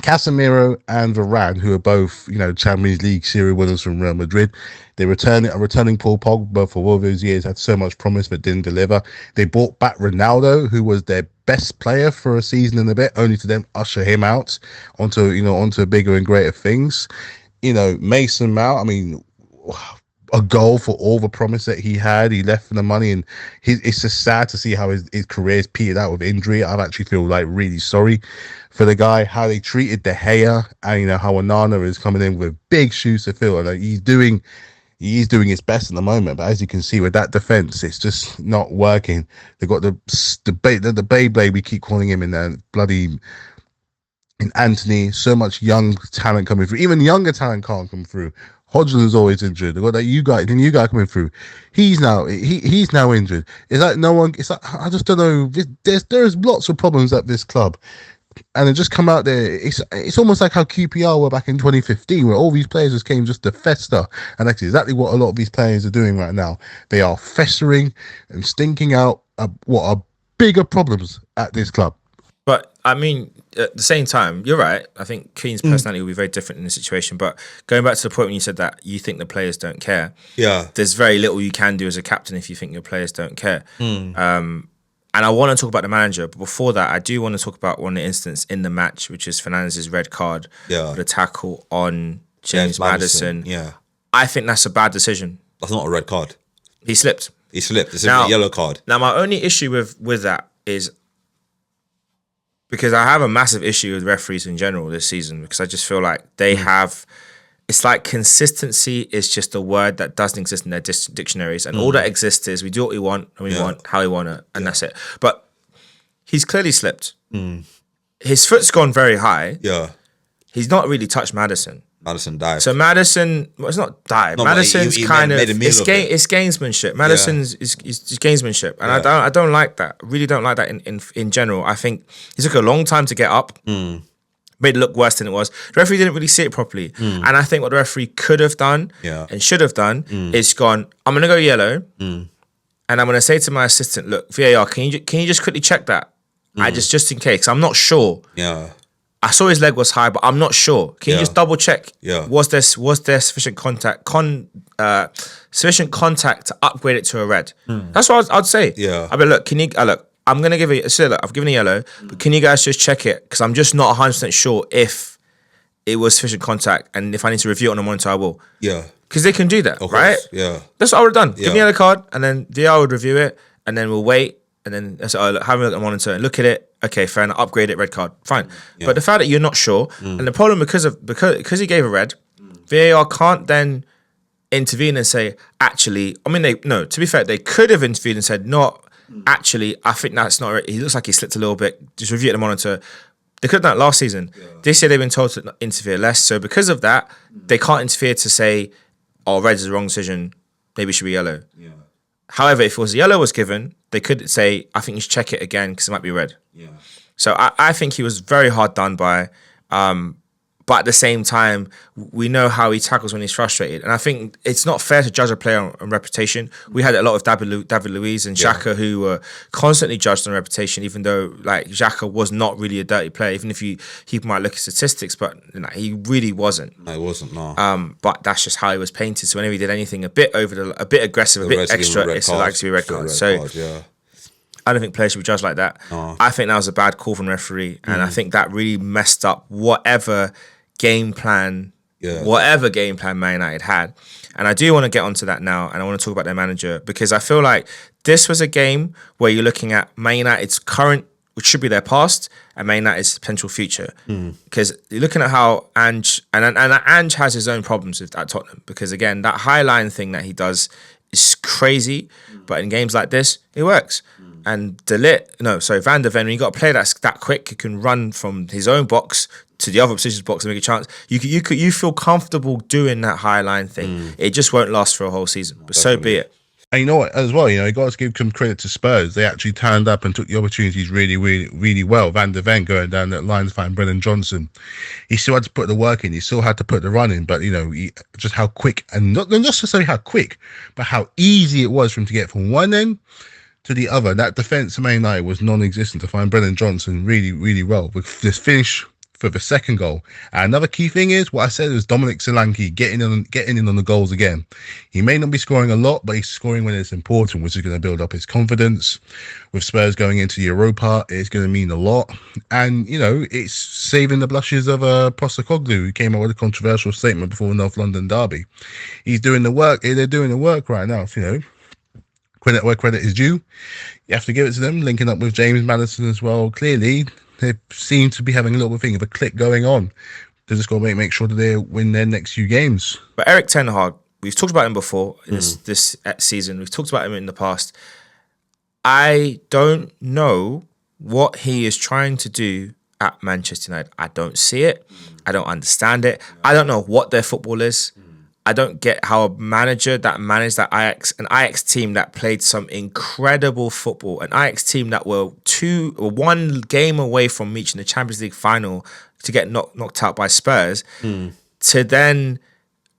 Casemiro and Varane, who are both, Champions League serial winners from Real Madrid. They're returning Paul Pogba for all those years, had so much promise but didn't deliver. They bought back Ronaldo, who was their best player for a season and a bit, only to then usher him out onto bigger and greater things. Mason Mount, a goal for all the promise that he had. He left for the money, and it's just sad to see how his career's petered out with injury. I actually feel really sorry for the guy, how they treated De Gea, and how Onana is coming in with big shoes to fill. And he's doing his best at the moment, but as you can see with that defense, it's just not working. They've got the Beyblade, we keep calling him, in Anthony. So much young talent coming through. Even younger talent can't come through. Hodgson is always injured. They've got the new guy coming through. He's now injured. It's like no one. It's like, I just don't know. There's lots of problems at this club, and they just come out there. It's almost like how QPR were back in 2015, where all these players just came just to fester, and that's exactly what a lot of these players are doing right now. They are festering and stinking out what are bigger problems at this club. But at the same time, you're right. I think Keane's personality will be very different in this situation. But going back to the point when you said that you think the players don't care, there's very little you can do as a captain if you think your players don't care. And I want to talk about the manager, but before that, I do want to talk about one instance in the match, which is Fernandes' red card for the tackle on James Maddison. Yeah, I think that's a bad decision. That's not a red card. He slipped. It's a yellow card. Now, my only issue with that is, because I have a massive issue with referees in general this season, because I just feel like they have, it's like consistency is just a word that doesn't exist in their dictionaries, and all that exists is we do what we want and we want how we want it, and that's it. But he's clearly slipped. His foot's gone very high. Yeah, he's not really touched Maddison. Madison died. So Madison, well, it's not died. No, Madison's he kind of, made a meal of it. It's gamesmanship. Madison's is gamesmanship, and I don't like that. I really don't like that in general. I think he took a long time to get up. Made it look worse than it was. The referee didn't really see it properly, and I think what the referee could have done and should have done is gone, I'm gonna go yellow, and I'm gonna say to my assistant, look, VAR, can you just quickly check that? I just in case, I'm not sure. Yeah. I saw his leg was high, but I'm not sure. Can you just double check? Yeah. Was there sufficient contact? Sufficient contact to upgrade it to a red? That's what I'd say. Yeah. I mean, look, I'm gonna give it. So look, I've given a yellow, but can you guys just check it? Because I'm just not 100% sure if it was sufficient contact, and if I need to review it on the monitor, I will. Yeah. Because they can do that, Of right? course. Yeah. That's what I would have done. Give me a Yeah. yellow card, and then VR would review it, and then we'll wait. and then so have a look at the monitor and look at it. Okay, fair enough. Upgrade it, red card, fine. But the fact that you're not sure, and the problem because he gave a red, VAR can't then intervene and say, actually, I mean, to be fair, they could have intervened and said, no, actually, I think that's not right. He looks like he slipped a little bit. Just review at the monitor. They could have done it last season. This year they've been told to not interfere less. So because of that, they can't interfere to say, oh, red is the wrong decision. Maybe it should be yellow. Yeah. However, if it was yellow was given, they could say, I think you should check it again because it might be red. Yeah. So I think he was very hard done by. But at the same time, we know how he tackles when he's frustrated. And I think it's not fair to judge a player on reputation. We had a lot of David Luiz and Xhaka who were constantly judged on reputation, even though like Xhaka was not really a dirty player, even if he might look at statistics, but he really wasn't. No, he wasn't, no. But that's just how he was painted. So whenever he did anything a bit aggressive, a bit extra, it's like to be a red card. I don't think players should be judged like that. Oh. I think that was a bad call from the referee, and I think that really messed up whatever game plan Man United had. And I do want to get onto that now, and I want to talk about their manager, because I feel like this was a game where you're looking at Man United's current, which should be their past, and Man United's potential future. Because you're looking at how Ange has his own problems at Tottenham, because again, that high line thing that he does is crazy, but in games like this, it works. And Van der Ven, when you got a player that's that quick, who can run from his own box to the other opposition's box and make a chance, you feel comfortable doing that high line thing. It just won't last for a whole season, but so be it. And you know what, as well, you got to give some credit to Spurs. They actually turned up and took the opportunities really, really, really well. Van der Ven going down that line to find Brennan Johnson. He still had to put the work in. He still had to put the run in. But, just how quick, and not necessarily how quick, but how easy it was for him to get from one end to the other. That defence of Man United was non-existent to find Brennan Johnson really, really well. With this finish for the second goal. And another key thing is what I said is Dominic Solanke getting in on the goals again. He may not be scoring a lot, but he's scoring when it's important, which is going to build up his confidence. With Spurs going into the Europa, it's going to mean a lot. And, it's saving the blushes of Postecoglou, who came out with a controversial statement before the North London derby. He's doing the work. They're doing the work right now, credit where credit is due. You have to give it to them, linking up with James Maddison as well. Clearly, they seem to be having a little bit of a click going on. They're just going to make sure that they win their next few games. But Erik Ten Hag, we've talked about him before this season. We've talked about him in the past. I don't know what he is trying to do at Manchester United. I don't see it. I don't understand it. I don't know what their football is. I don't get how a manager that managed an Ajax team that played some incredible football, an Ajax team that were one game away from reaching the Champions League final to get knocked out by Spurs, to then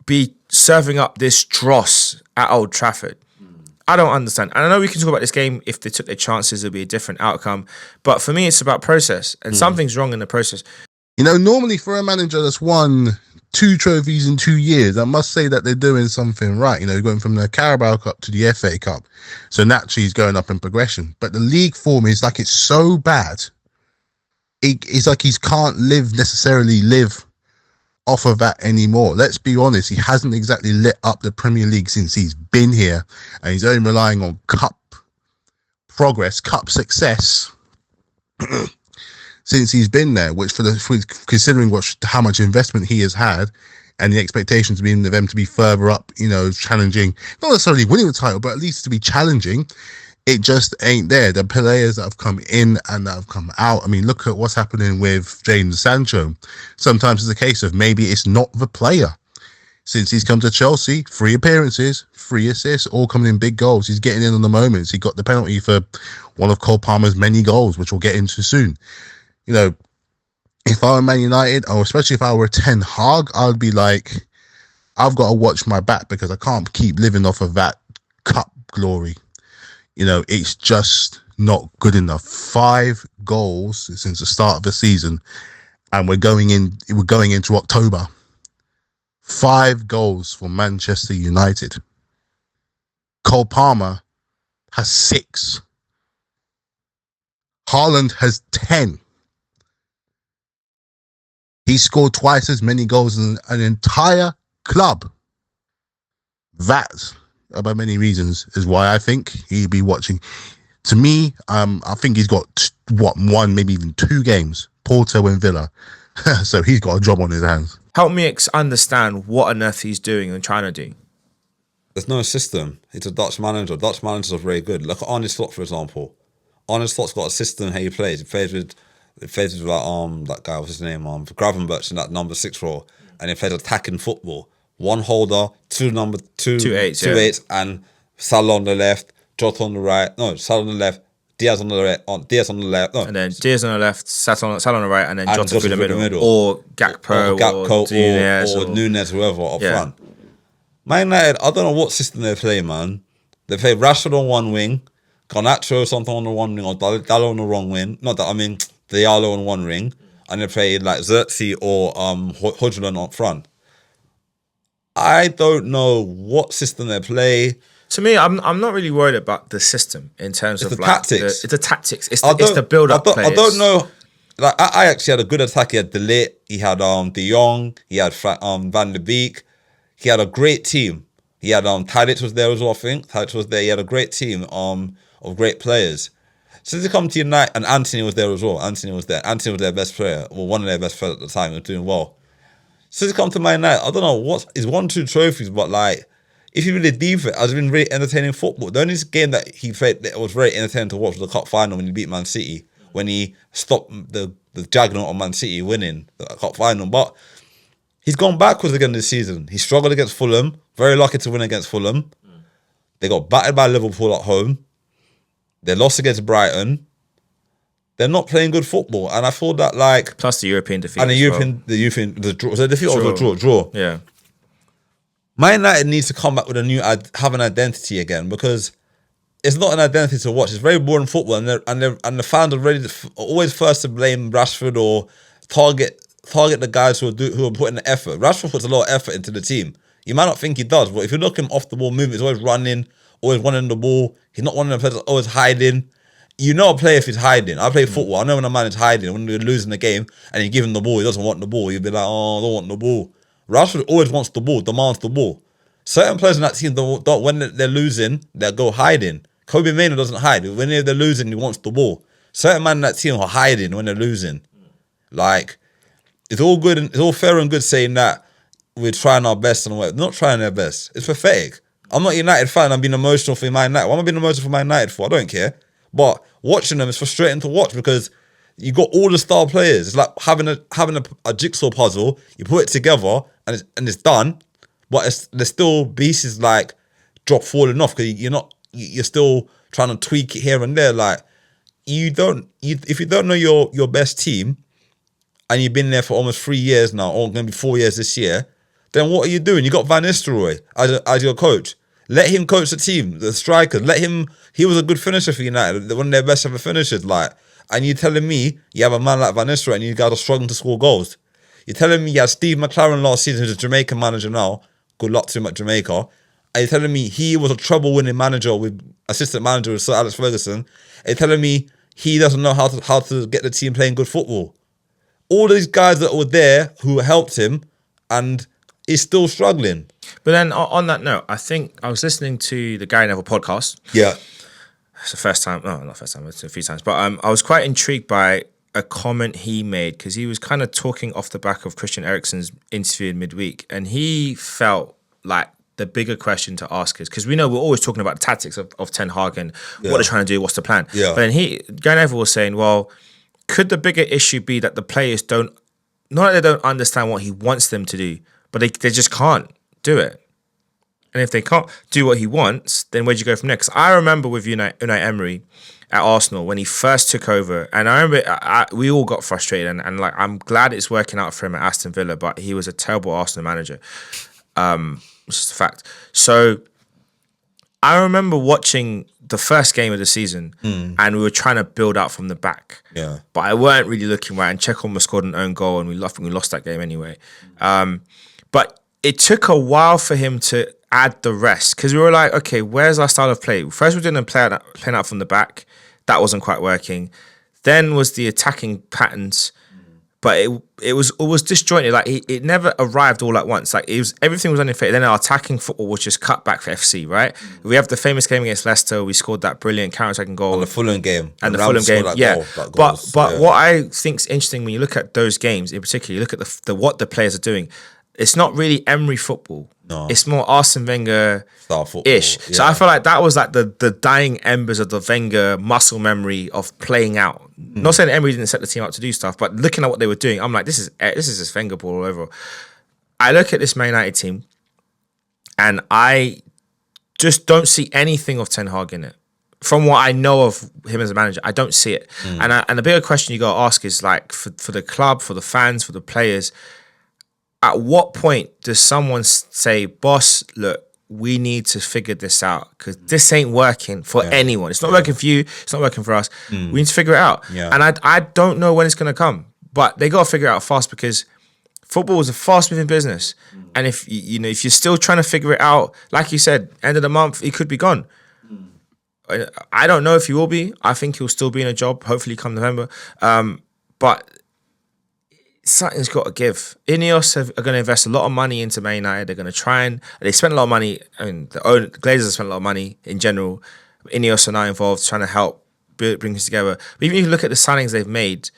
be serving up this dross at Old Trafford. I don't understand. And I know we can talk about this game. If they took their chances, it'll be a different outcome. But for me, it's about process, and something's wrong in the process. Normally for a manager that's won 2 trophies in 2 years, I must say that they're doing something right. Going from the Carabao Cup to the FA Cup. So naturally he's going up in progression. But the league form is like it's so bad. It's like he can't necessarily live off of that anymore. Let's be honest, he hasn't exactly lit up the Premier League since he's been here. And he's only relying on cup progress, cup success since he's been there, which considering how much investment he has had and the expectations being for them to be further up, challenging, not necessarily winning the title, but at least to be challenging, it just ain't there. The players that have come in and that have come out, I mean, look at what's happening with Jadon Sancho. Sometimes it's a case of maybe it's not the player. Since he's come to Chelsea, 3 appearances, 3 assists, all coming in big goals. He's getting in on the moments. He got the penalty for one of Cole Palmer's many goals, which we'll get into soon. If I were Man United, or especially if I were Ten Hag, I would be like, I've got to watch my back because I can't keep living off of that cup glory. It's just not good enough. 5 goals since the start of the season, and we're going into October. 5 goals for Manchester United. Cole Palmer has 6. Haaland has 10. He scored twice as many goals as an entire club. That, by many reasons, is why I think he'd be watching. To me, I think he's got one, maybe even 2 games, Porto and Villa. So he's got a job on his hands. Help me understand what on earth he's doing and trying to do. There's no system. He's a Dutch manager. Dutch managers are very good. Look at Arne Slot, for example. Arne Slot's got a system how he plays. He plays with like that guy, what's his name? Gravenberch in that number 6 role. And he plays attacking football. 1 holder, 2 eights, and Salah on the left, Jota on the right. No, Salah on the left, Diaz on the right, Diaz on the left. No. And then Diaz on the left, Salah on the right, and then Jota through the middle. Or Gakpo, or Nunez, whoever up front. Man United, I don't know what system they play, man. They play Rashford on one wing, Garnacho or something on the one wing, or Dallo on the wrong wing. Not that, I mean, Diallo on one wing. And they play like Xerxes or Hodgson up front. I don't know what system they play. To me, I'm not really worried about the system in terms of the tactics. It's the tactics. It's the build-up players. I don't know. Like I actually had a good attack. He had De Ligt, he had De Jong, he had Van der Beek. He had a great team. He had Tadic was there as well, I think. Tadic was there. He had a great team of great players. Since they come to United, and Anthony was there as well. Anthony was there. Anthony was their best player, well, one of their best players at the time. He was doing well. Since they come to Man United, I don't know he's won 2 trophies, but like, if you really deep it, has been really entertaining football. The only game that he played that was very entertaining to watch was the cup final when he beat Man City, when he stopped the juggernaut of Man City winning the cup final. But he's gone backwards again this season. He struggled against Fulham. Very lucky to win against Fulham. They got battered by Liverpool at home. They lost against Brighton. They're not playing good football, and I feel that like plus the European defeat and the draw. So the defeat or the draw. Yeah. Man United needs to come back with have an identity again, because it's not an identity to watch. It's very boring football, and the fans are ready always first to blame Rashford or target the guys who are putting the effort. Rashford puts a lot of effort into the team. You might not think he does, but if you look at him off the ball movement, he's always running, always running the ball. He's not one of the players that's always hiding. You know a player if he's hiding. I play football. I know when a man is hiding. When you're losing the game and you give him the ball, he doesn't want the ball. You'll be like, oh, I don't want the ball. Rashford always wants the ball, demands the ball. Certain players in that team, don't when they're losing, they'll go hiding. Kobe Mainoo doesn't hide. When they're losing, he wants the ball. Certain men in that team are hiding when they're losing. Like, it's all good and it's all fair and good saying that we're trying our best and what. They're not trying their best. It's pathetic. I'm not a United fan. I'm being emotional for Man United. What am I being emotional for Man United for? I don't care. But watching them is frustrating to watch because you got all the star players. It's like having a jigsaw puzzle. You put it together and it's done, but there's still pieces like falling off because you're still trying to tweak it here and there. Like if you don't know your best team and you've been there for almost 3 years now, or going to be 4 years this year, then what are you doing? You got Van Nistelrooy as your coach. Let him coach the team, the striker. He was a good finisher for United, one of their best ever finishers. Like, and you're telling me you have a man like Van Nistelrooy and you guys are struggling to score goals. You're telling me you had Steve McLaren last season, who's a Jamaican manager now. Good luck to him at Jamaica. And you're telling me he was a trouble-winning manager with assistant manager with Sir Alex Ferguson. And you're telling me he doesn't know how to get the team playing good football. All these guys that were there who helped him, and he's still struggling. But then on that note, I think I was listening to the Gary Neville podcast. Yeah. It's the first time. No, not first time. It's a few times. But I was quite intrigued by a comment he made because he was kind of talking off the back of Christian Eriksen's interview in midweek. And he felt like the bigger question to ask is, because we know we're always talking about the tactics of Ten Hag and what they're trying to do, what's the plan. Yeah. But then Gary Neville was saying, well, could the bigger issue be that the players not that they don't understand what he wants them to do, but they just can't do it. And if they can't do what he wants, then where'd you go from next? I remember with Unai Emery at Arsenal when he first took over, and I remember we all got frustrated, and like I'm glad it's working out for him at Aston Villa, but he was a terrible Arsenal manager. It's just a fact. So I remember watching the first game of the season, and we were trying to build out from the back. Yeah. But I weren't really looking right, and Czech almost scored an own goal, and we lost that game anyway. But it took a while for him to add the rest, because we were like, okay, where's our style of play? First, we didn't playing out from the back. That wasn't quite working. Then was the attacking patterns, but it was disjointed. Like it never arrived all at once. Like everything was unfair. Then our attacking football was just cut back for FC. Right? We have the famous game against Leicester. We scored that brilliant counter-attacking goal. And the Fulham game. And the Fulham game, But what I think's interesting when you look at those games in particular, you look at the what the players are doing. It's not really Emery football. No. It's more Arsene Wenger style football. Ish. Yeah. So I feel like that was like the dying embers of the Wenger muscle memory of playing out. Not saying that Emery didn't set the team up to do stuff, but looking at what they were doing, I'm like, this is just Wenger ball all over. I look at this Man United team, and I just don't see anything of Ten Hag in it. From what I know of him as a manager, I don't see it. And the bigger question you got to ask is like for the club, for the fans, for the players. At what point does someone say, boss, look, we need to figure this out because this ain't working for anyone. It's not working for you. It's not working for us. We need to figure it out. Yeah. And I don't know when it's going to come, but they got to figure it out fast because football is a fast moving business. And if if you're still trying to figure it out, like you said, end of the month, he could be gone. I don't know if he will be. I think he'll still be in a job, hopefully come November. But something's got to give. Ineos are going to invest a lot of money into Man United. They're going to try and they spent a lot of money. I mean, the Glazers have spent a lot of money in general. Ineos are now involved trying to help bring this together. But even if you look at the signings they've made,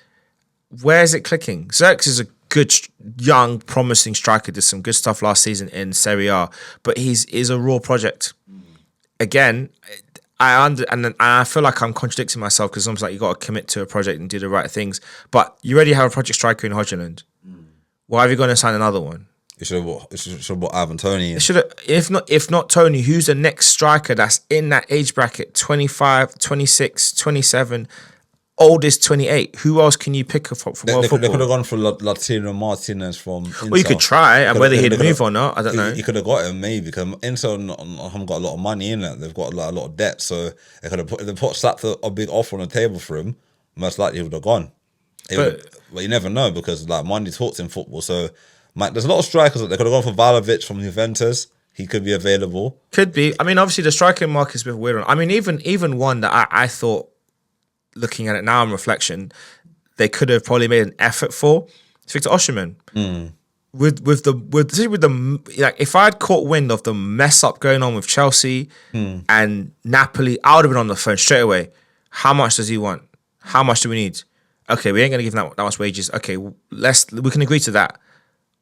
where is it clicking? Xerxes is a good, young, promising striker. Did some good stuff last season in Serie A, but he's a raw project. Again, and I feel like I'm contradicting myself because it's like you got to commit to a project and do the right things. But you already have a project striker in Hodgland. Why have you going to sign another one? You should have bought Ivan Toney. If not Tony, who's the next striker that's in that age bracket? 25, 26, 27, oldest 28. Who else can you pick from world football? They could have gone for Latino Martinez from Inter. Well, you could try, and whether he'd move or not, I don't know. You could have got him maybe because Inter haven't got a lot of money in it. They've got a lot of debt, so they could have slapped a big offer on the table for him. Most likely he would have gone. But you never know because like money talks in football. So there's a lot of strikers that they could have gone for Vlahovic from Juventus. He could be available. Could be. I mean, obviously the striking market is a bit weird. I mean, even one that I thought, looking at it now in reflection, they could have probably made an effort for Victor Osimhen. With the like, if I had caught wind of the mess up going on with Chelsea and Napoli, I would have been on the phone straight away. How much does he want? How much do we need? Okay, we ain't gonna give him that much wages. Okay, we can agree to that.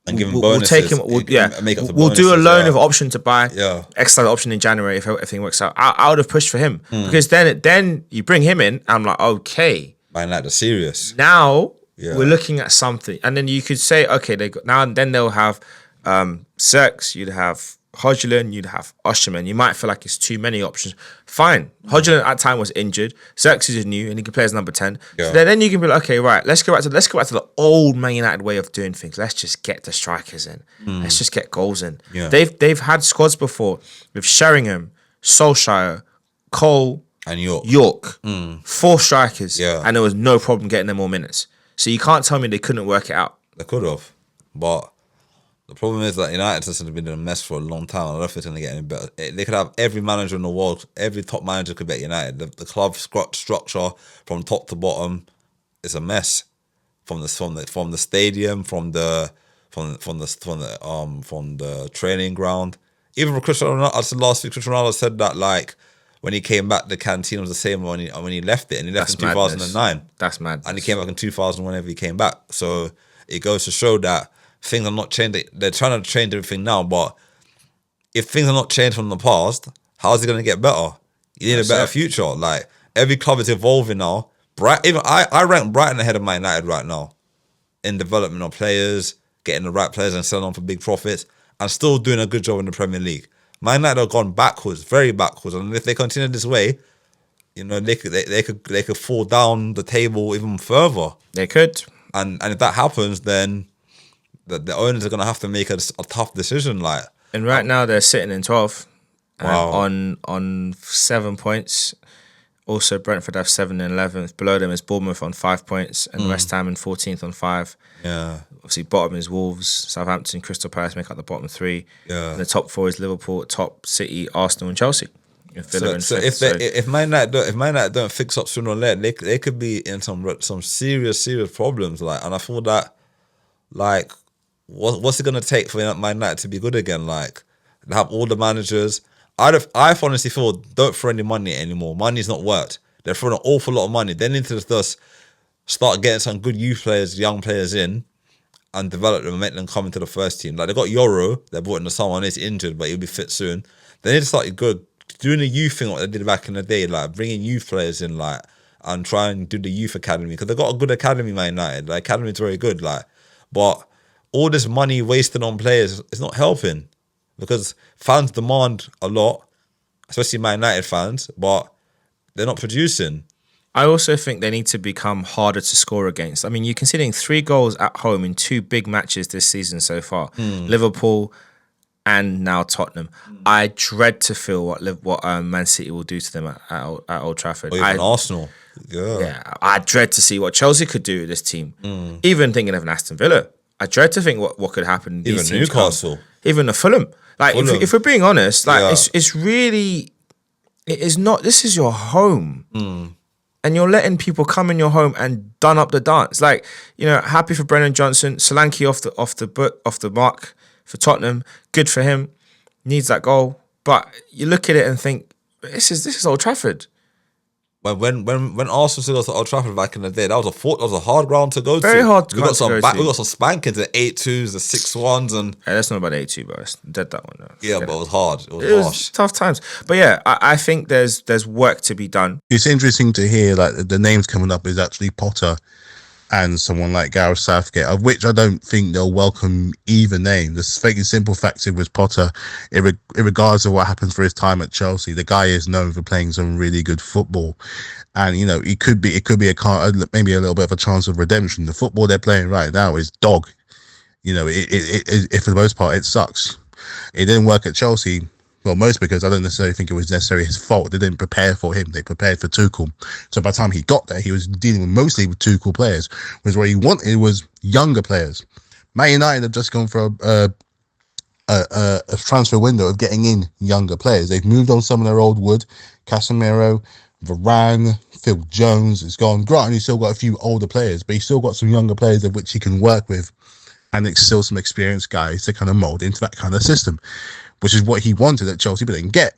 And give him we'll bonuses. take him. We'll do a loan with option to buy. Yeah. Extra option in January if everything works out. I would have pushed for him because then you bring him in. I'm like, okay, Man, like the serious. now we're looking at something, and then you could say, okay, then they'll have Cirques, you'd have Hodgland, you'd have Osimhen. You might feel like it's too many options. Fine. Hodgland at that time was injured. Xerxes is new and he can play as number 10. Yeah. So then you can be like, okay, right, let's go back to the old Man United way of doing things. Let's just get the strikers in. Let's just get goals in. Yeah. They've had squads before with Sheringham, Solskjaer, Cole, And York. 4 strikers. Yeah. And there was no problem getting them more minutes. So you can't tell me they couldn't work it out. They could have. But the problem is that United has been in a mess for a long time. I don't know if it's going to get any better. They could have every manager in the world, every top manager could be at United. The club structure from top to bottom is a mess. From the stadium, from the training ground. Even for Cristiano Ronaldo, I said last week, Cristiano Ronaldo said that like when he came back, the canteen was the same when he left it, and he left in 2009. That's mad. And he came back in 2000 whenever he came back. So it goes to show that things are not changing. They're trying to change everything now, but if things are not changed from the past, how is it going to get better? You need a better future. Like every club is evolving now. Even I rank Brighton ahead of Man United right now in development of players, getting the right players and selling them for big profits, and still doing a good job in the Premier League. Man United have gone backwards, very backwards, and if they continue this way, they could fall down the table even further. They could. And if that happens, then the owners are going to have to make a tough decision. And right now they're sitting in 12th on 7 points. Also, Brentford have 7 and 11th. Below them is Bournemouth on 5 points and West Ham in 14th on 5. Yeah. Obviously, bottom is Wolves, Southampton, Crystal Palace make up the bottom 3. Yeah. And the top 4 is Liverpool, top City, Arsenal, and Chelsea. So if Man United don't fix up sooner or later, they could be in some serious problems. And I feel that like, what's it gonna take for Man United to be good again? Like, they have all the managers. I honestly feel don't throw any money anymore. Money's not worked. They're throwing an awful lot of money. They need to just start getting some good youth players, young players in, and develop them and make them come into the first team. Like, they got Euro, they brought in the someone, he's injured, but he'll be fit soon. They need to start doing the youth thing what they did back in the day, like bringing youth players in, like, and try and do the youth academy, because they've got a good academy, Man United. The academy's very good, like, but all this money wasted on players is not helping, because fans demand a lot, especially Man United fans, but they're not producing. I also think they need to become harder to score against. I mean, you're considering 3 goals at home in 2 big matches this season so far. Liverpool and now Tottenham. I dread to feel what Man City will do to them at Old Trafford. Or even Arsenal. Yeah, I dread to see what Chelsea could do with this team. Even thinking of an Aston Villa. I dread to think what could happen. Even Newcastle. Even a Fulham. Like, Fulham. If we're being honest, like it's really, it is not, this is your home. And you're letting people come in your home and done up the dance. Like, happy for Brennan Johnson. Solanke off the mark for Tottenham. Good for him. Needs that goal. But you look at it and think, this is Old Trafford. When Arsenal still got to Old Trafford back in the day, that was a hard ground to go to. Very hard We got ground to go to. We got some spankings, the 8-2s, the 6-1s, and Hey, that's not about 8-2, bro. It's dead, that one. yeah, but it was hard. It It was was harsh. tough times. But yeah, I think there's work to be done. It's interesting to hear like the names coming up is actually Potter and someone like Gareth Southgate, of which I don't think they'll welcome either name. The simple fact was Potter, regardless of what happens for his time at Chelsea, the guy is known for playing some really good football, and it could be maybe a little bit of a chance of redemption. The football they're playing right now is dog. It for the most part it sucks. It didn't work at Chelsea. Well, most because I don't necessarily think it was necessarily his fault. They didn't prepare for him. They prepared for Tuchel. So by the time he got there, he was dealing mostly with Tuchel players. Whereas what he wanted was younger players. Man United have just gone for a transfer window of getting in younger players. They've moved on some of their old wood. Casemiro, Varane, Phil Jones is gone. Granted, he's still got a few older players, but he's still got some younger players of which he can work with. And it's still some experienced guys to kind of mold into that kind of system, which is what he wanted at Chelsea, but didn't get.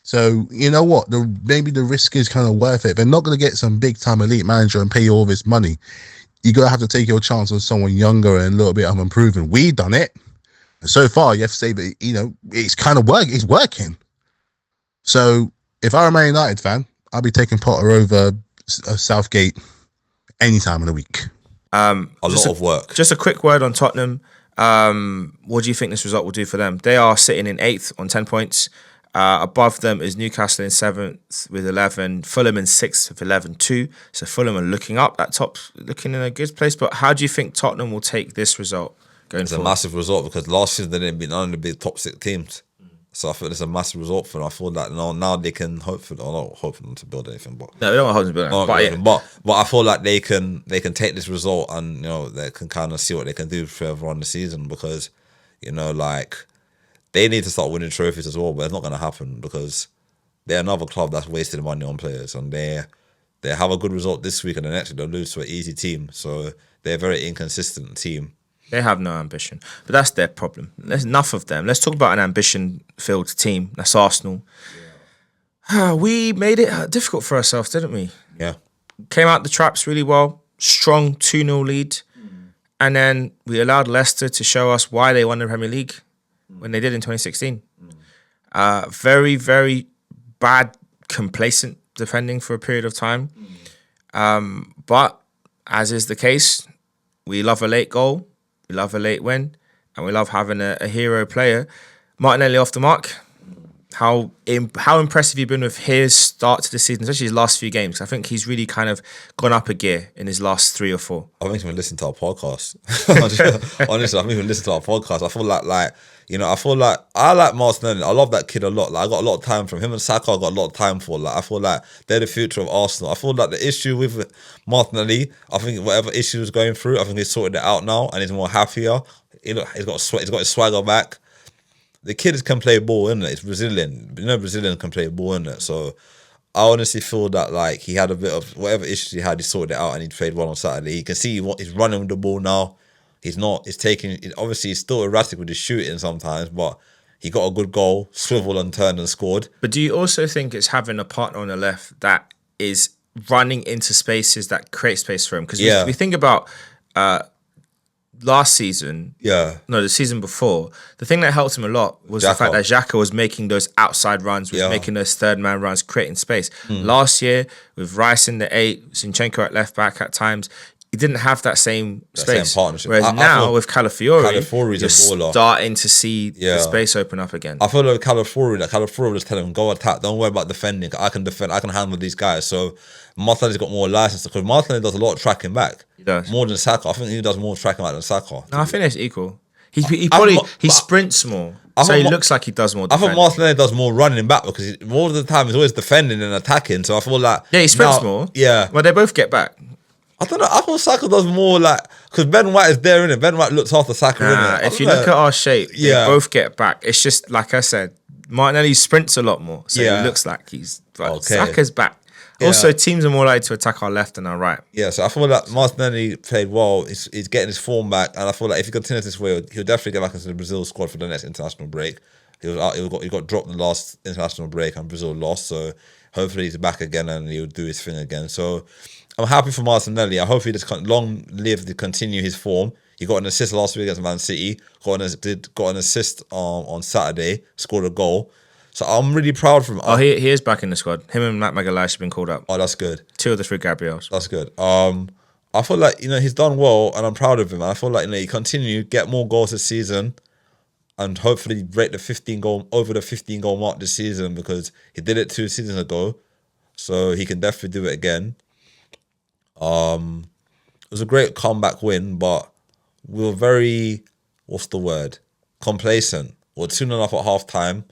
So, you know what? Maybe the risk is kind of worth it. They're not going to get some big-time elite manager and pay you all this money. You're going to have to take your chance on someone younger and a little bit unproven. We've done it. And so far, you have to say that, it's kind of working. It's working. So, if I'm a Man United fan, I'll be taking Potter over Southgate any time of the week. A lot of work. Just a quick word on Tottenham. What do you think this result will do for them? They are sitting in 8th on 10 points. Above them is Newcastle in 7th with 11. Fulham in 6th with 11 too. So Fulham are looking up that top, looking in a good place. But how do you think Tottenham will take this result going It's forward? a massive result because last season they didn't beat none of the big top 6 teams. So I feel it's a massive result for them. I feel like now they can hopefully, or not hoping to build anything, but No, we don't want Hodgson to build it. but I feel like they can take this result and they can kind of see what they can do further on the season, because like they need to start winning trophies as well, but it's not going to happen because they're another club that's wasting money on players, and they have a good result this week and the next week they'll lose to an easy team. So they're a very inconsistent team. They have no ambition, but that's their problem. There's enough of them. Let's talk about an ambition-filled team. That's Arsenal. Yeah. We made it difficult for ourselves, didn't we? Yeah. Came out the traps really well. Strong 2-0 lead. And then we allowed Leicester to show us why they won the Premier League when they did in 2016. Very, very bad, complacent defending for a period of time. But as is the case, we love a late goal. We love a late win, and we love having a hero player. Martinelli off the mark. How impressive you've been with his start to the season, especially his last few games. I think he's really kind of gone up a gear in his last 3 or 4. I haven't even listened to our podcast. Honestly, I haven't even listened to our podcast. I feel like I like Martinelli. I love that kid a lot. Like, I got a lot of time from him and Saka. I got a lot of time for. Like, I feel like they're the future of Arsenal. I feel like the issue with Martinelli, I think whatever issue is going through, I think he's sorted it out now and he's more happier. He's got his swagger back. The kid can play ball, innit? It's Brazilian. Brazilian can play ball, innit? So I honestly feel that like he had a bit of whatever issues he had, he sorted it out and he played well on Saturday. You can see he's running with the ball now. He's not. He's taking. Obviously, he's still erratic with his shooting sometimes, but he got a good goal, swivel and turned and scored. But do you also think it's having a partner on the left that is running into spaces that create space for him? Because we think about last season, the season before, the thing that helped him a lot was the fact that Xhaka was making those outside runs, was making those third man runs, creating space. Last year, with Rice in the 8, Zinchenko at left back at times, he didn't have that same space. Same partnership. Whereas now with Calafiori, Calafiori's you're a baller. starting to see the space open up again. I feel like Calafiori was telling him, go attack, don't worry about defending. I can defend, I can handle these guys. So Martinelli's got more license because Martinelli does a lot of tracking back. He does. More than Saka. I think he does more tracking back than Saka. No, I think it's equal. He sprints more. So he looks like he does more defending. I think Martinelli does more running back because more of the time he's always defending and attacking. So I feel like... Yeah, he sprints more. Yeah. Well, they both get back. I don't know. I thought Saka does more like... Because Ben White is there, innit? Ben White looks after Saka, innit? If you look at our shape, they both get back. It's just, like I said, Martinelli sprints a lot more. So he looks like he's... But Saka's back. Also, teams are more likely to attack our left than our right. Yeah, so I feel like Martinelli played well. He's getting his form back. And I feel like if he continues this way, he'll definitely get back into the Brazil squad for the next international break. He got dropped in the last international break and Brazil lost. So hopefully he's back again and he'll do his thing again. So... I'm happy for Martinelli. I hope he just long live to continue his form. He got an assist last week against Man City. Got an assist on Saturday. Scored a goal. So I'm really proud for him. Oh, he is back in the squad. Him and Matt Magalhaes have been called up. Oh, that's good. 2 of the 3 Gabriels. That's good. I feel like he's done well, and I'm proud of him. I feel like he continue get more goals this season, and hopefully break the 15 goal mark this season because he did it 2 seasons ago. So he can definitely do it again. It was a great comeback win, but we were very, complacent. We're 2-0 up at half time.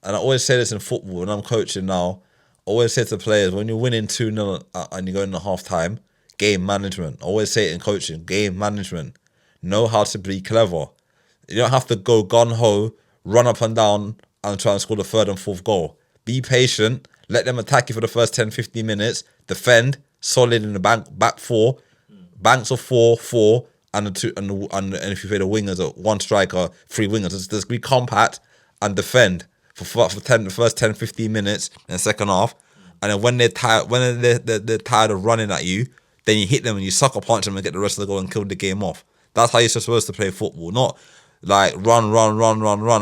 And I always say this in football, when I'm coaching now, I always say to players, when you're winning 2-0 and you're going to half time, game management. I always say it in coaching, game management. Know how to be clever. You don't have to go gun-ho, run up and down and try and score the 3rd and 4th goal. Be patient, let them attack you for the first 10, 15 minutes, defend, solid in the back 4, banks of 4, and the 2, and if you play the wingers, 1 striker, 3 wingers, just be compact and defend for the first 10, 15 minutes in the second half, and then when they're tired of running at you, then you hit them and you sucker punch them and get the rest of the goal and kill the game off. That's how you're supposed to play football, not like run,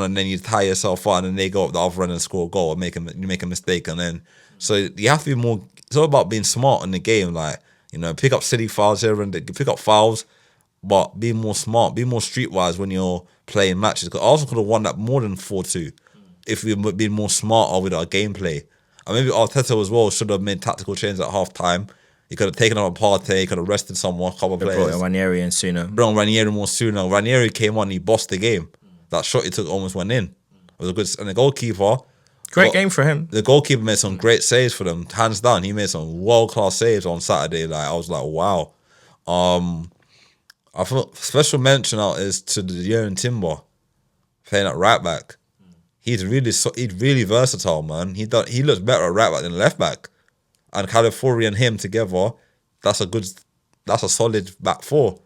and then you tire yourself out and then they go up the other end and score a goal and you make a mistake, and then so you have to be more. It's all about being smart in the game, like pick up silly fouls here and pick up fouls, but be more smart, be more streetwise when you're playing matches. Because Arsenal could have won that more than 4-2 if we'd been more smarter with our gameplay. And maybe Arteta as well should have made tactical changes at half time. He could have taken out a Partey, he could have rested someone, a couple of players. Brought in Ranieri and sooner. Brought Ranieri more sooner. Ranieri came on, he bossed the game. That shot he took almost went in. It was a good, and the goalkeeper. Great game for him. The goalkeeper made some great saves for them, hands down. He made some world-class saves on Saturday. Like I was like, wow. I thought special mention out is to the Jurgen Timber playing at right back. He's really versatile, man. He looks better at right back than left back. And Calafiori and him together, that's a solid back 4.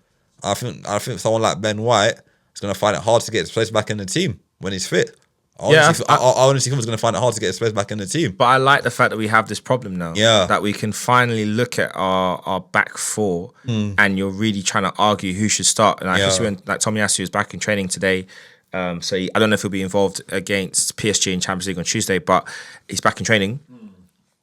I think someone like Ben White is gonna find it hard to get his place back in the team when he's fit. I honestly think he's going to find it hard to get his place back in the team. But I like the fact that we have this problem now. Yeah. That we can finally look at our back 4 and you're really trying to argue who should start. And I guess when Tomiyasu is back in training today, I don't know if he'll be involved against PSG in Champions League on Tuesday, but he's back in training.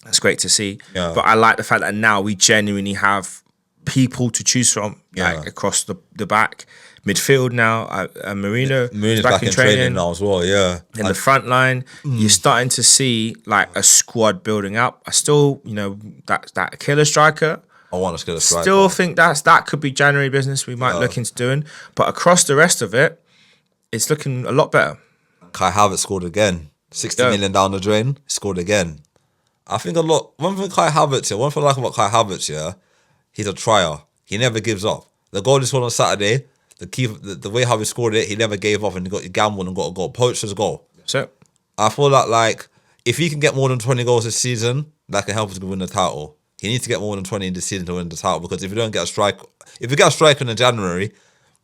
That's great to see. Yeah. But I like the fact that now we genuinely have people to choose from across the back. Midfield now, Marino's back in training now as well, yeah. In the front line, you're starting to see like a squad building up. I still, that killer striker. I want a killer striker. Still think that could be January business we might look into doing. But across the rest of it, it's looking a lot better. Kai Havertz scored again. 60 million down the drain, scored again. I think one thing I like about Kai Havertz, he's a trier. He never gives up. The goal he scored on Saturday, the way how he scored it, he never gave up and he gambled and got a goal. Poacher's goal. So I feel like if he can get more than 20 goals this season, that can help us win the title. He needs to get more than 20 in this season to win the title, because if you don't get a strike, if you get a striker in January,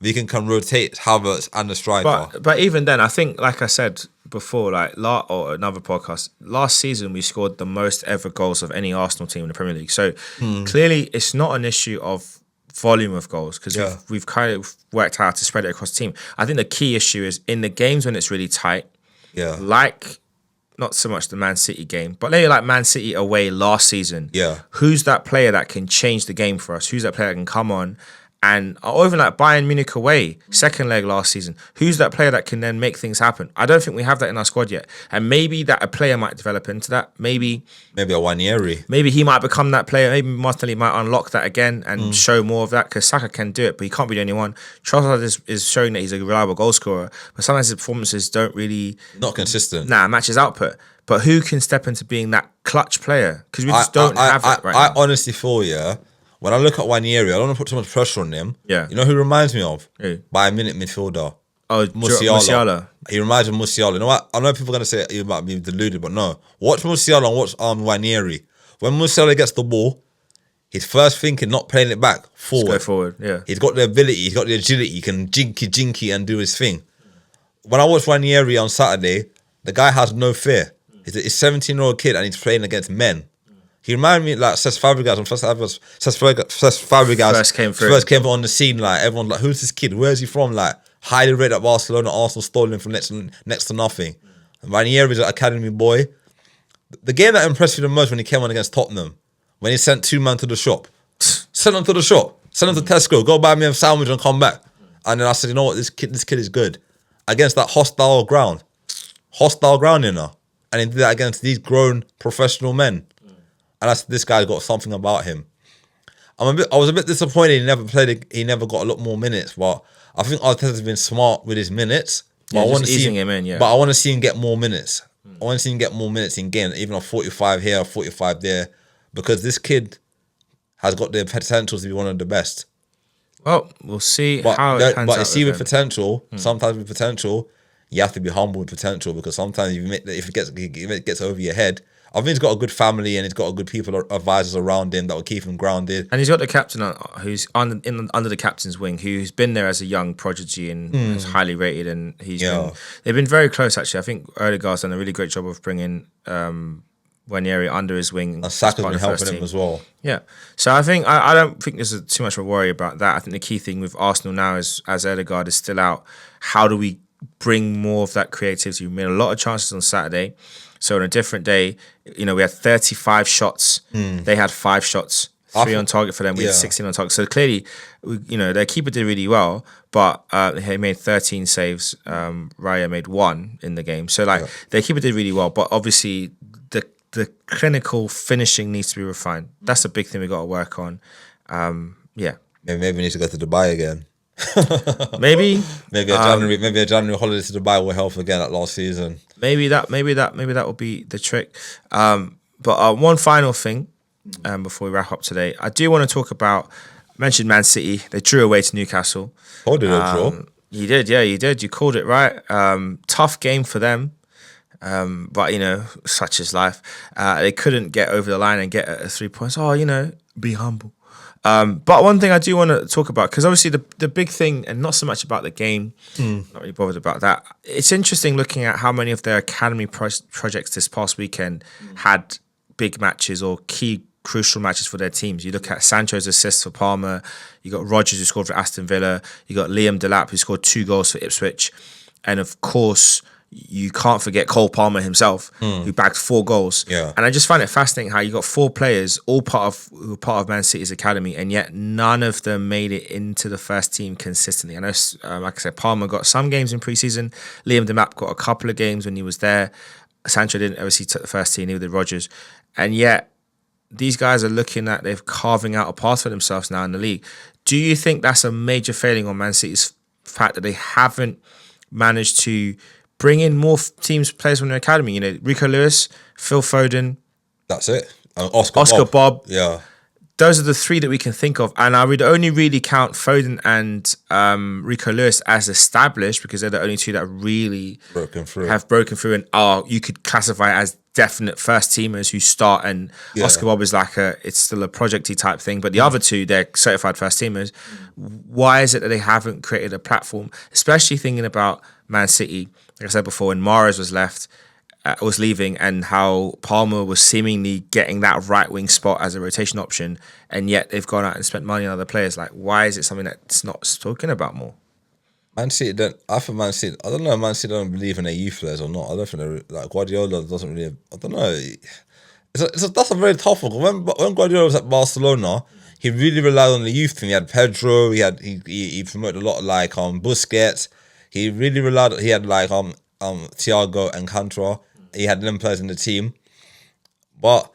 can rotate Havertz and the striker. But even then, I think, like I said before, like or another podcast, last season we scored the most ever goals of any Arsenal team in the Premier League. So clearly, it's not an issue of volume of goals because we've kind of worked out how to spread it across the team. I think the key issue is in the games when it's really tight. Yeah. Like not so much the Man City game, but maybe like Man City away last season. Yeah. Who's that player that can change the game for us? Who's that player that can come on? Or even like Bayern Munich away, second leg last season. Who's that player that can then make things happen? I don't think we have that in our squad yet. And maybe that a player might develop into that. Maybe a Wanyeri. Maybe he might become that player. Maybe Martinelli might unlock that again and show more of that because Saka can do it, but he can't be the only one. Trossard is showing that he's a reliable goal scorer, but sometimes his performances don't really... Not consistent. match his output. But who can step into being that clutch player? Because we just don't have it right now. I honestly feel, when I look at Wanyeri, I don't want to put too much pressure on him. Yeah. You know who he reminds me of? Who? Bayern Munich midfielder. Oh, Musiala. He reminds me of Musiala. You know what? I know people are going to say he might be deluded, but no. Watch Musiala and watch Wanyeri. When Musiala gets the ball, his first thinking, not playing it back, forward. Just go forward, yeah. He's got the ability, he's got the agility, he can jinky and do his thing. When I watched Wanyeri on Saturday, the guy has no fear. He's a 17-year-old kid and he's playing against men. He reminded me like Cesc Fabregas when Cesc Fabregas first came on the scene. Like everyone's like, "Who's this kid? Where's he from?" Like highly rated at Barcelona. Arsenal stole him from next to nothing. And Ranieri is an academy boy. The game that impressed me the most when he came on against Tottenham, when he sent 2 men to the shop, send them to the shop, send them to Tesco, go buy me a sandwich and come back. And then I said, you know what, this kid is good against that hostile ground, you know. And he did that against these grown professional men. And this guy's got something about him. I was a bit disappointed he never got a lot more minutes, but I think Arteta's been smart with his minutes. But I want to see him in, But I want to see him get more minutes. I want to see him get more minutes in game, even on 45 here, 45 there, because this kid has got the potential to be one of the best. Well, we'll see how it pans out. But you see with potential, sometimes with potential, you have to be humble with potential because sometimes if it gets over your head. I think he's got a good family and he's got a good people, advisors around him that will keep him grounded. And he's got the captain who's under the captain's wing, who's been there as a young prodigy and is highly rated. And they've been very close actually. I think Odegaard's done a really great job of bringing Wanyeri under his wing. And Saka's been helping him as well. Yeah. So I think I don't think there's too much of a worry about that. I think the key thing with Arsenal now is, as Odegaard is still out, how do we bring more of that creativity? We made a lot of chances on Saturday. So on a different day, we had 35 shots. They had 5 shots, 3 on target for them. We had 16 on target. So clearly, their keeper did really well, but he made 13 saves. Raya made 1 in the game. So their keeper did really well, but obviously the clinical finishing needs to be refined. That's a big thing we got to work on. Maybe we need to go to Dubai again. maybe a January holiday to Dubai will help again like last season. Maybe that will be the trick. But one final thing before we wrap up today, I do want to talk about. I mentioned Man City. They drew away to Newcastle. Oh, did they draw? You did, yeah, you did. You called it right. Tough game for them. But such is life. They couldn't get over the line and get 3 points. Be humble. But one thing I do want to talk about, because obviously the big thing, and not so much about the game, not really bothered about that. It's interesting looking at how many of their academy projects this past weekend had big matches or key crucial matches for their teams. You look at Sancho's assist for Parma, you got Rodgers who scored for Aston Villa, you got Liam Delap who scored 2 goals for Ipswich, and of course you can't forget Cole Palmer himself, who bagged 4 goals. Yeah. And I just find it fascinating how you got 4 players, all part of Man City's academy, and yet none of them made it into the first team consistently. I know, like I said, Palmer got some games in pre-season. Liam Delap got a couple of games when he was there. Sancho didn't obviously take the first team, neither did Rodgers. And yet, these guys are looking at, they're carving out a path for themselves now in the league. Do you think that's a major failing on Man City's fact that they haven't managed to bring in more players from their academy? Rico Lewis, Phil Foden. That's it. And Oscar Bob. Yeah. those are the three that we can think of, and I would only really count Foden and Rico Lewis as established because they're the only two that really have broken through and are you could classify as definite first teamers who start. And Oscar Bob is like it's still a projecty type thing, but the other two, they're certified first teamers. Why is it that they haven't created a platform, especially thinking about Man City? Like I said before, when Mahrez was leaving and how Palmer was seemingly getting that right wing spot as a rotation option, and yet they've gone out and spent money on other players. Like, why is it something that's not spoken about more? Man City don't. I think Man City. I don't know. Man City don't believe in their youth players or not. I don't think like Guardiola doesn't really. I don't know. That's a very tough one. When Guardiola was at Barcelona, he really relied on the youth team. He had Pedro. He promoted a lot of like Busquets. He really relied. He had like Thiago and Cantona. He had them players in the team, but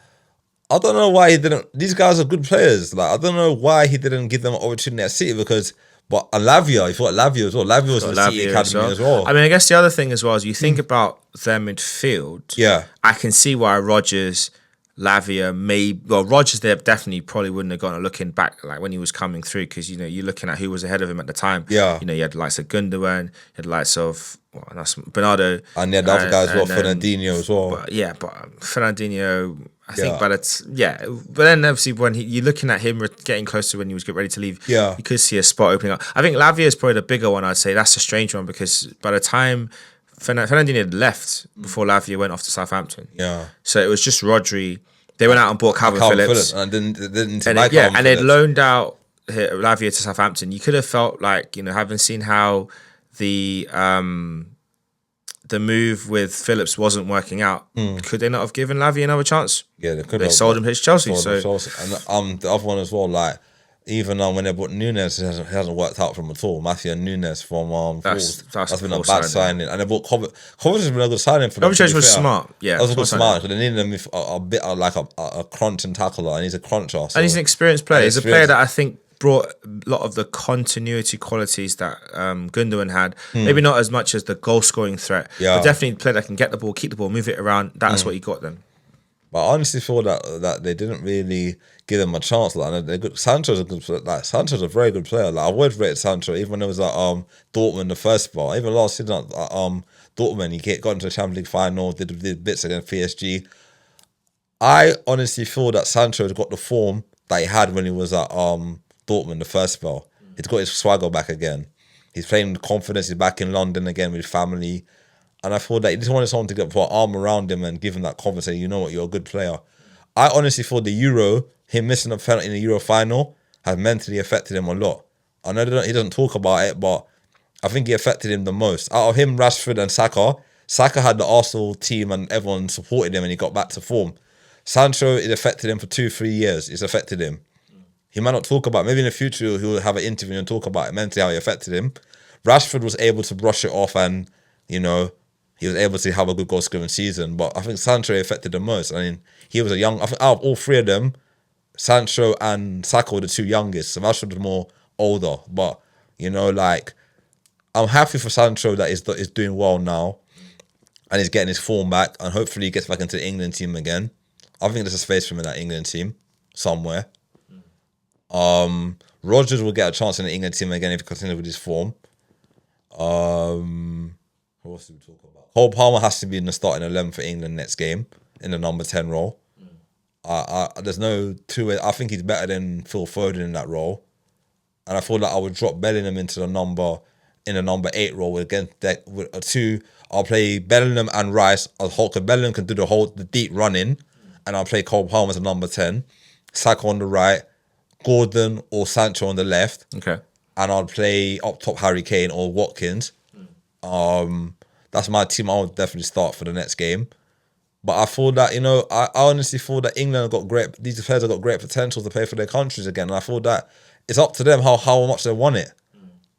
I don't know why he didn't. These guys are good players. Like I don't know why he didn't give them an opportunity at City because. But Lavia, he thought Lavia as well. Lavia was in the City Academy as well. I mean, I guess the other thing as well is you think about their midfield. Yeah, I can see why Rodgers, Lavia, Rodgers there definitely probably wouldn't have gone looking back like when he was coming through because you know you're looking at who was ahead of him at the time. Yeah, you know you had the likes of Gundogan, you had the likes of Bernardo, and you had the other guys as well, Fernandinho as well. But Fernandinho. I think, but then obviously when you're looking at him getting close to when he was getting ready to leave, you could see a spot opening up. I think Lavia is probably the bigger one. I'd say that's a strange one because by the time Fernandinho had left before Lavia went off to Southampton, so it was just Rodri. They went out and bought Calvin Phillips, and they'd loaned out Lavia to Southampton. You could have felt like having seen how the move with Phillips wasn't working out. Could they not have given Lavia another chance? Yeah, they could. They sold him to Chelsea. And the other one as well, like even when they bought Nunes, it hasn't worked out for them at all. Matthew Nunes from that's been a bad signing. And they bought Kovacic has been a good signing for them. Kovacic was smart. Yeah, that was a good smart. But they needed him a bit of like a crunch and tackler, and he's a cruncher. So. And he's an experienced player. He's a player that I think brought a lot of the continuity qualities that Gundogan had. Maybe not as much as the goal-scoring threat, but definitely a player that can get the ball, keep the ball, move it around. That's what he got them. But I honestly feel that they didn't really give them a chance. Like they're good. Sancho's a good player. Like Sancho's a very good player. Like I always rated Sancho, even when it was at Dortmund the first spot. Even last season at Dortmund, he got into the Champions League final, did bits against PSG. I honestly feel that Sancho has got the form that he had when he was at Dortmund the first spell. He's got his swagger back again. He's playing with confidence. He's back in London again with family. And I thought that he just wanted someone to put an arm around him and give him that confidence. Say, you know what, you're a good player. I honestly thought the Euro, him missing a penalty in the Euro final, has mentally affected him a lot. I know he doesn't talk about it, but I think he affected him the most. Out of him, Rashford and Saka had the Arsenal team and everyone supported him and he got back to form. Sancho, it affected him for 2-3 years. It's affected him. He might not talk about it. Maybe in the future he'll have an interview and talk about it mentally, how it affected him. Rashford was able to brush it off and, he was able to have a good goal scoring season. But I think Sancho affected the most. I mean, he was I think out of all three of them, Sancho and Saka were the two youngest. So Rashford was more older. But, I'm happy for Sancho that he's doing well now. And he's getting his form back. And hopefully he gets back into the England team again. I think there's a space for him in that England team somewhere. Rodgers will get a chance in the England team again if he continues with his form. Who else do we talk about? Cole Palmer has to be in the starting 11 for England next game in the number 10 role. There's no two way. I think he's better than Phil Foden in that role, and I feel like I would drop Bellingham into the number 8 role again. With a two, I'll play Bellingham and Rice. Bellingham can do the deep running, and I'll play Cole Palmer as a number 10. Saka on the right, Gordon or Sancho on the left. Okay. And I'll play up top Harry Kane or Watkins. That's my team. I'll definitely start for the next game. But I feel that, I honestly feel that England have got these players have got great potential to play for their countries again. And I feel that it's up to them how much they want it.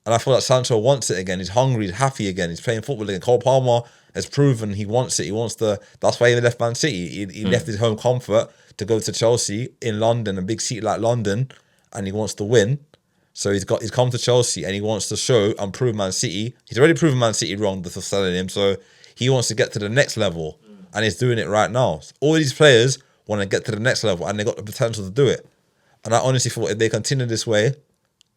And I feel that Sancho wants it again. He's hungry, he's happy again. He's playing football again. Cole Palmer has proven he wants it. That's why he left Man City. He left his home comfort to go to Chelsea in London, a big city like London, and he wants to win. So he's come to Chelsea and he wants to show and prove Man City. He's already proven Man City wrong for selling him. So he wants to get to the next level. And he's doing it right now. All these players want to get to the next level and they got the potential to do it. And I honestly thought if they continue this way,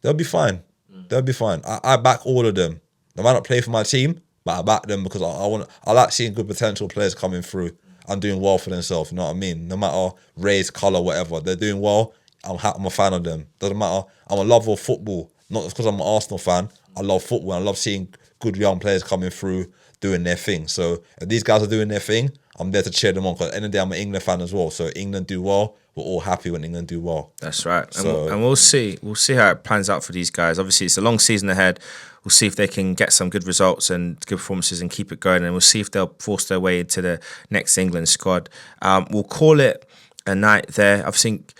they'll be fine. They'll be fine. I back all of them. They might not play for my team, but I back them because I like seeing good potential players coming through and doing well for themselves. You know what I mean? No matter race, colour, whatever, they're doing well. I'm a fan of them. Doesn't matter. I'm a lover of football. Not just because I'm an Arsenal fan. I love football. I love seeing good young players coming through, doing their thing. So if these guys are doing their thing, I'm there to cheer them on. Because at the end of the day, I'm an England fan as well. So England do well. We're all happy when England do well. That's right. So, and we'll see. We'll see how it plans out for these guys. Obviously, it's a long season ahead. We'll see if they can get some good results and good performances and keep it going. And we'll see if they'll force their way into the next England squad. We'll call it a night there. I think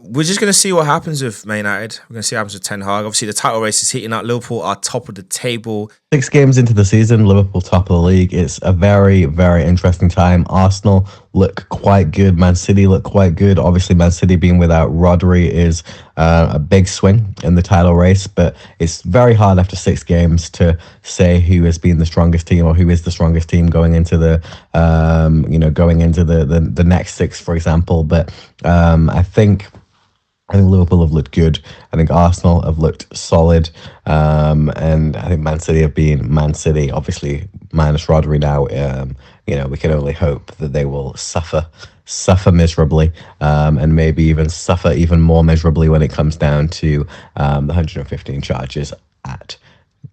we're just going to see what happens with Man United. We're going to see what happens with Ten Hag. Obviously, the title race is heating up. Liverpool are top of the table. 6 games into the season, Liverpool top of the league. It's a very, very interesting time. Arsenal look quite good. Man City look quite good. Obviously, Man City being without Rodri is a big swing in the title race, but it's very hard after 6 games to say who has been the strongest team or who is the strongest team going into the the next 6, for example. But I think Liverpool have looked good. I think Arsenal have looked solid. And I think Man City have been Man City. Obviously, minus Rodri now, we can only hope that they will suffer miserably, and maybe even suffer even more miserably when it comes down to the 115 charges at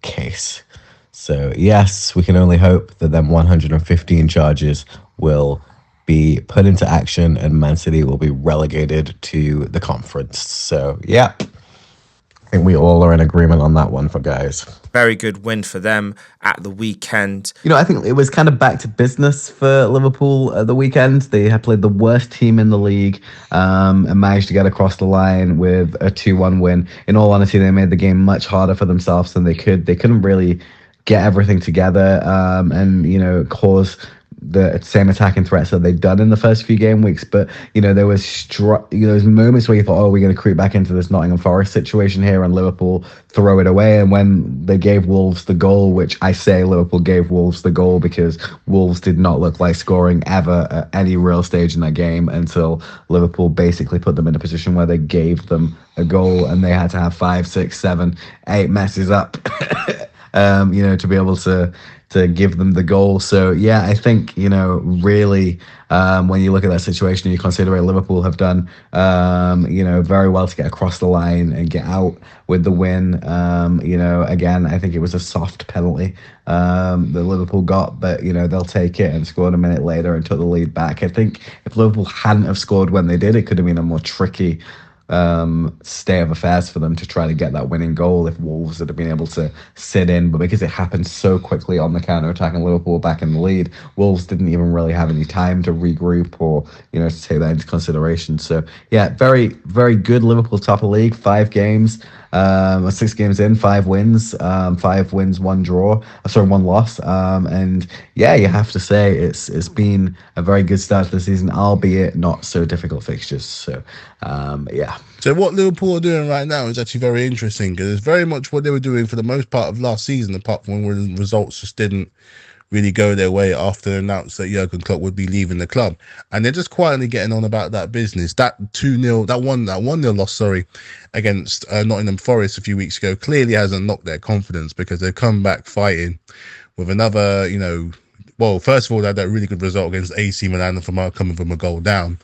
case. So, yes, we can only hope that them 115 charges will be put into action and Man City will be relegated to the conference. So, yeah, I think we all are in agreement on that one, for guys. Very good win for them at the weekend. I think it was kind of back to business for Liverpool at the weekend. They had played the worst team in the league and managed to get across the line with a 2-1 win. In all honesty, they made the game much harder for themselves than they could. They couldn't really get everything together and cause the same attacking threats that they'd done in the first few game weeks. But there was there's moments where you thought, we're going to creep back into this Nottingham Forest situation here, and Liverpool throw it away. And when they gave Wolves the goal, which I say Liverpool gave Wolves the goal because Wolves did not look like scoring ever at any real stage in that game until Liverpool basically put them in a position where they gave them a goal, and they had to have 5, 6, 7, 8 messes up to be able to give them the goal. So, yeah, I think, really, when you look at that situation and you consider what Liverpool have done, very well to get across the line and get out with the win. Again, I think it was a soft penalty that Liverpool got, but, they'll take it, and scored a minute later and took the lead back. I think if Liverpool hadn't have scored when they did, it could have been a more tricky state of affairs for them to try to get that winning goal if Wolves had been able to sit in. But because it happened so quickly on the counter-attack and Liverpool back in the lead, Wolves didn't even really have any time to regroup or to take that into consideration. So yeah, very, very good. Liverpool top of league, 5 games, 6 games in, 5 wins, 5 wins, 1 draw, 1 loss. And yeah, you have to say it's been a very good start to the season, albeit not so difficult fixtures. So yeah. So what Liverpool are doing right now is actually very interesting, because it's very much what they were doing for the most part of last season, apart from when the results just didn't really go their way after they announced that Jurgen Klopp would be leaving the club. And they're just quietly getting on about that business. That 2-0, that 1-0 loss, against Nottingham Forest a few weeks ago clearly hasn't knocked their confidence, because they've come back fighting with another, well, first of all, they had that really good result against AC Milan coming from a goal down.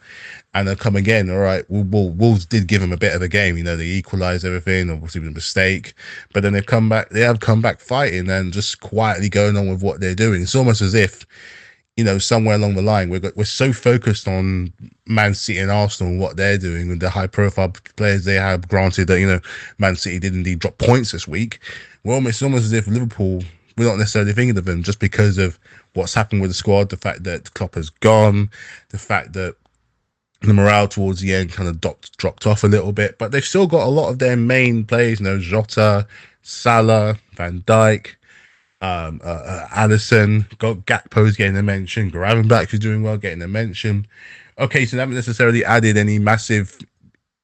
And they'll come again. All right, Wolves did give them a bit of a game. They equalised everything. Obviously, it was a mistake, but then they have come back fighting and just quietly going on with what they're doing. It's almost as if, somewhere along the line, we're so focused on Man City and Arsenal and what they're doing and the high-profile players they have. Granted that Man City did indeed drop points this week. It's almost as if Liverpool, we're not necessarily thinking of them just because of what's happened with the squad, the fact that Klopp has gone, the fact that the morale towards the end kind of dropped off a little bit, but they've still got a lot of their main players, Jota, Salah, Van Dijk, Alisson, got Gakpo's getting a mention, Gravenberch is doing well, getting a mention. Okay, so they haven't necessarily added any massive.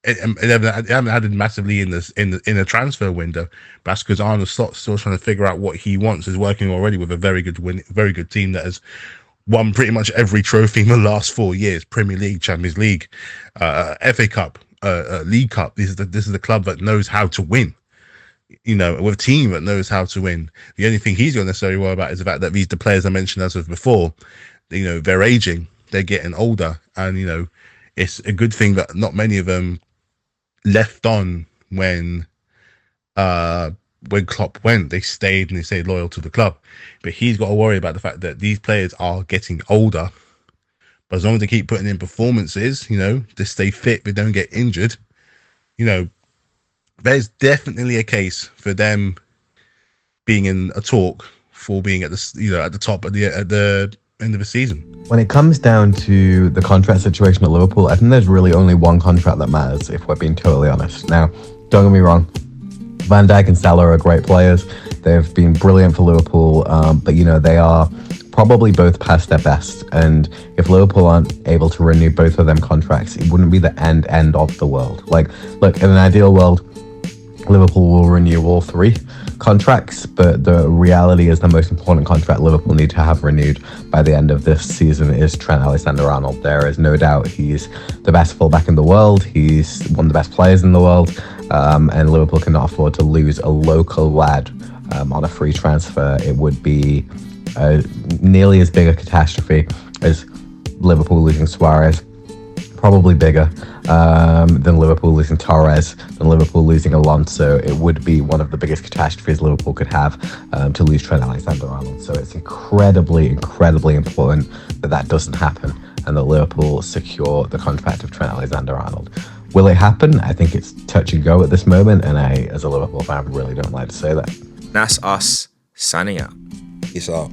They haven't added massively in the transfer window, but that's because Arne Slot's still trying to figure out what he wants. Is working already with a very good team that has won pretty much every trophy in the last 4 years: Premier League, Champions League, FA Cup, League Cup. This is the club that knows how to win. With a team that knows how to win. The only thing he's going to necessarily worry about is the fact that the players I mentioned as of before, they're aging, they're getting older, and it's a good thing that not many of them left on when Klopp went. They stayed and they stayed loyal to the club. But he's got to worry about the fact that these players are getting older. But as long as they keep putting in performances, to stay fit, they don't get injured, there's definitely a case for them being in a talk for being at the top at the end of the season. When it comes down to the contract situation at Liverpool, I think there's really only one contract that matters, if we're being totally honest. Now, don't get me wrong, Van Dijk and Salah are great players. They've been brilliant for Liverpool, but they are probably both past their best. And if Liverpool aren't able to renew both of them contracts, it wouldn't be the end of the world. Like, look, in an ideal world, Liverpool will renew all three contracts, but the reality is the most important contract Liverpool need to have renewed by the end of this season is Trent Alexander-Arnold. There is no doubt he's the best fullback in the world. He's one of the best players in the world, and Liverpool cannot afford to lose a local lad on a free transfer. It would be nearly as big a catastrophe as Liverpool losing Suarez, probably bigger than Liverpool losing Torres, than Liverpool losing Alonso. It would be one of the biggest catastrophes Liverpool could have to lose Trent Alexander-Arnold. So it's incredibly, incredibly important that doesn't happen and that Liverpool secure the contract of Trent Alexander-Arnold. Will it happen? I think it's touch and go at this moment, and I, as a Liverpool fan, really don't like to say that. That's us signing out. Peace out.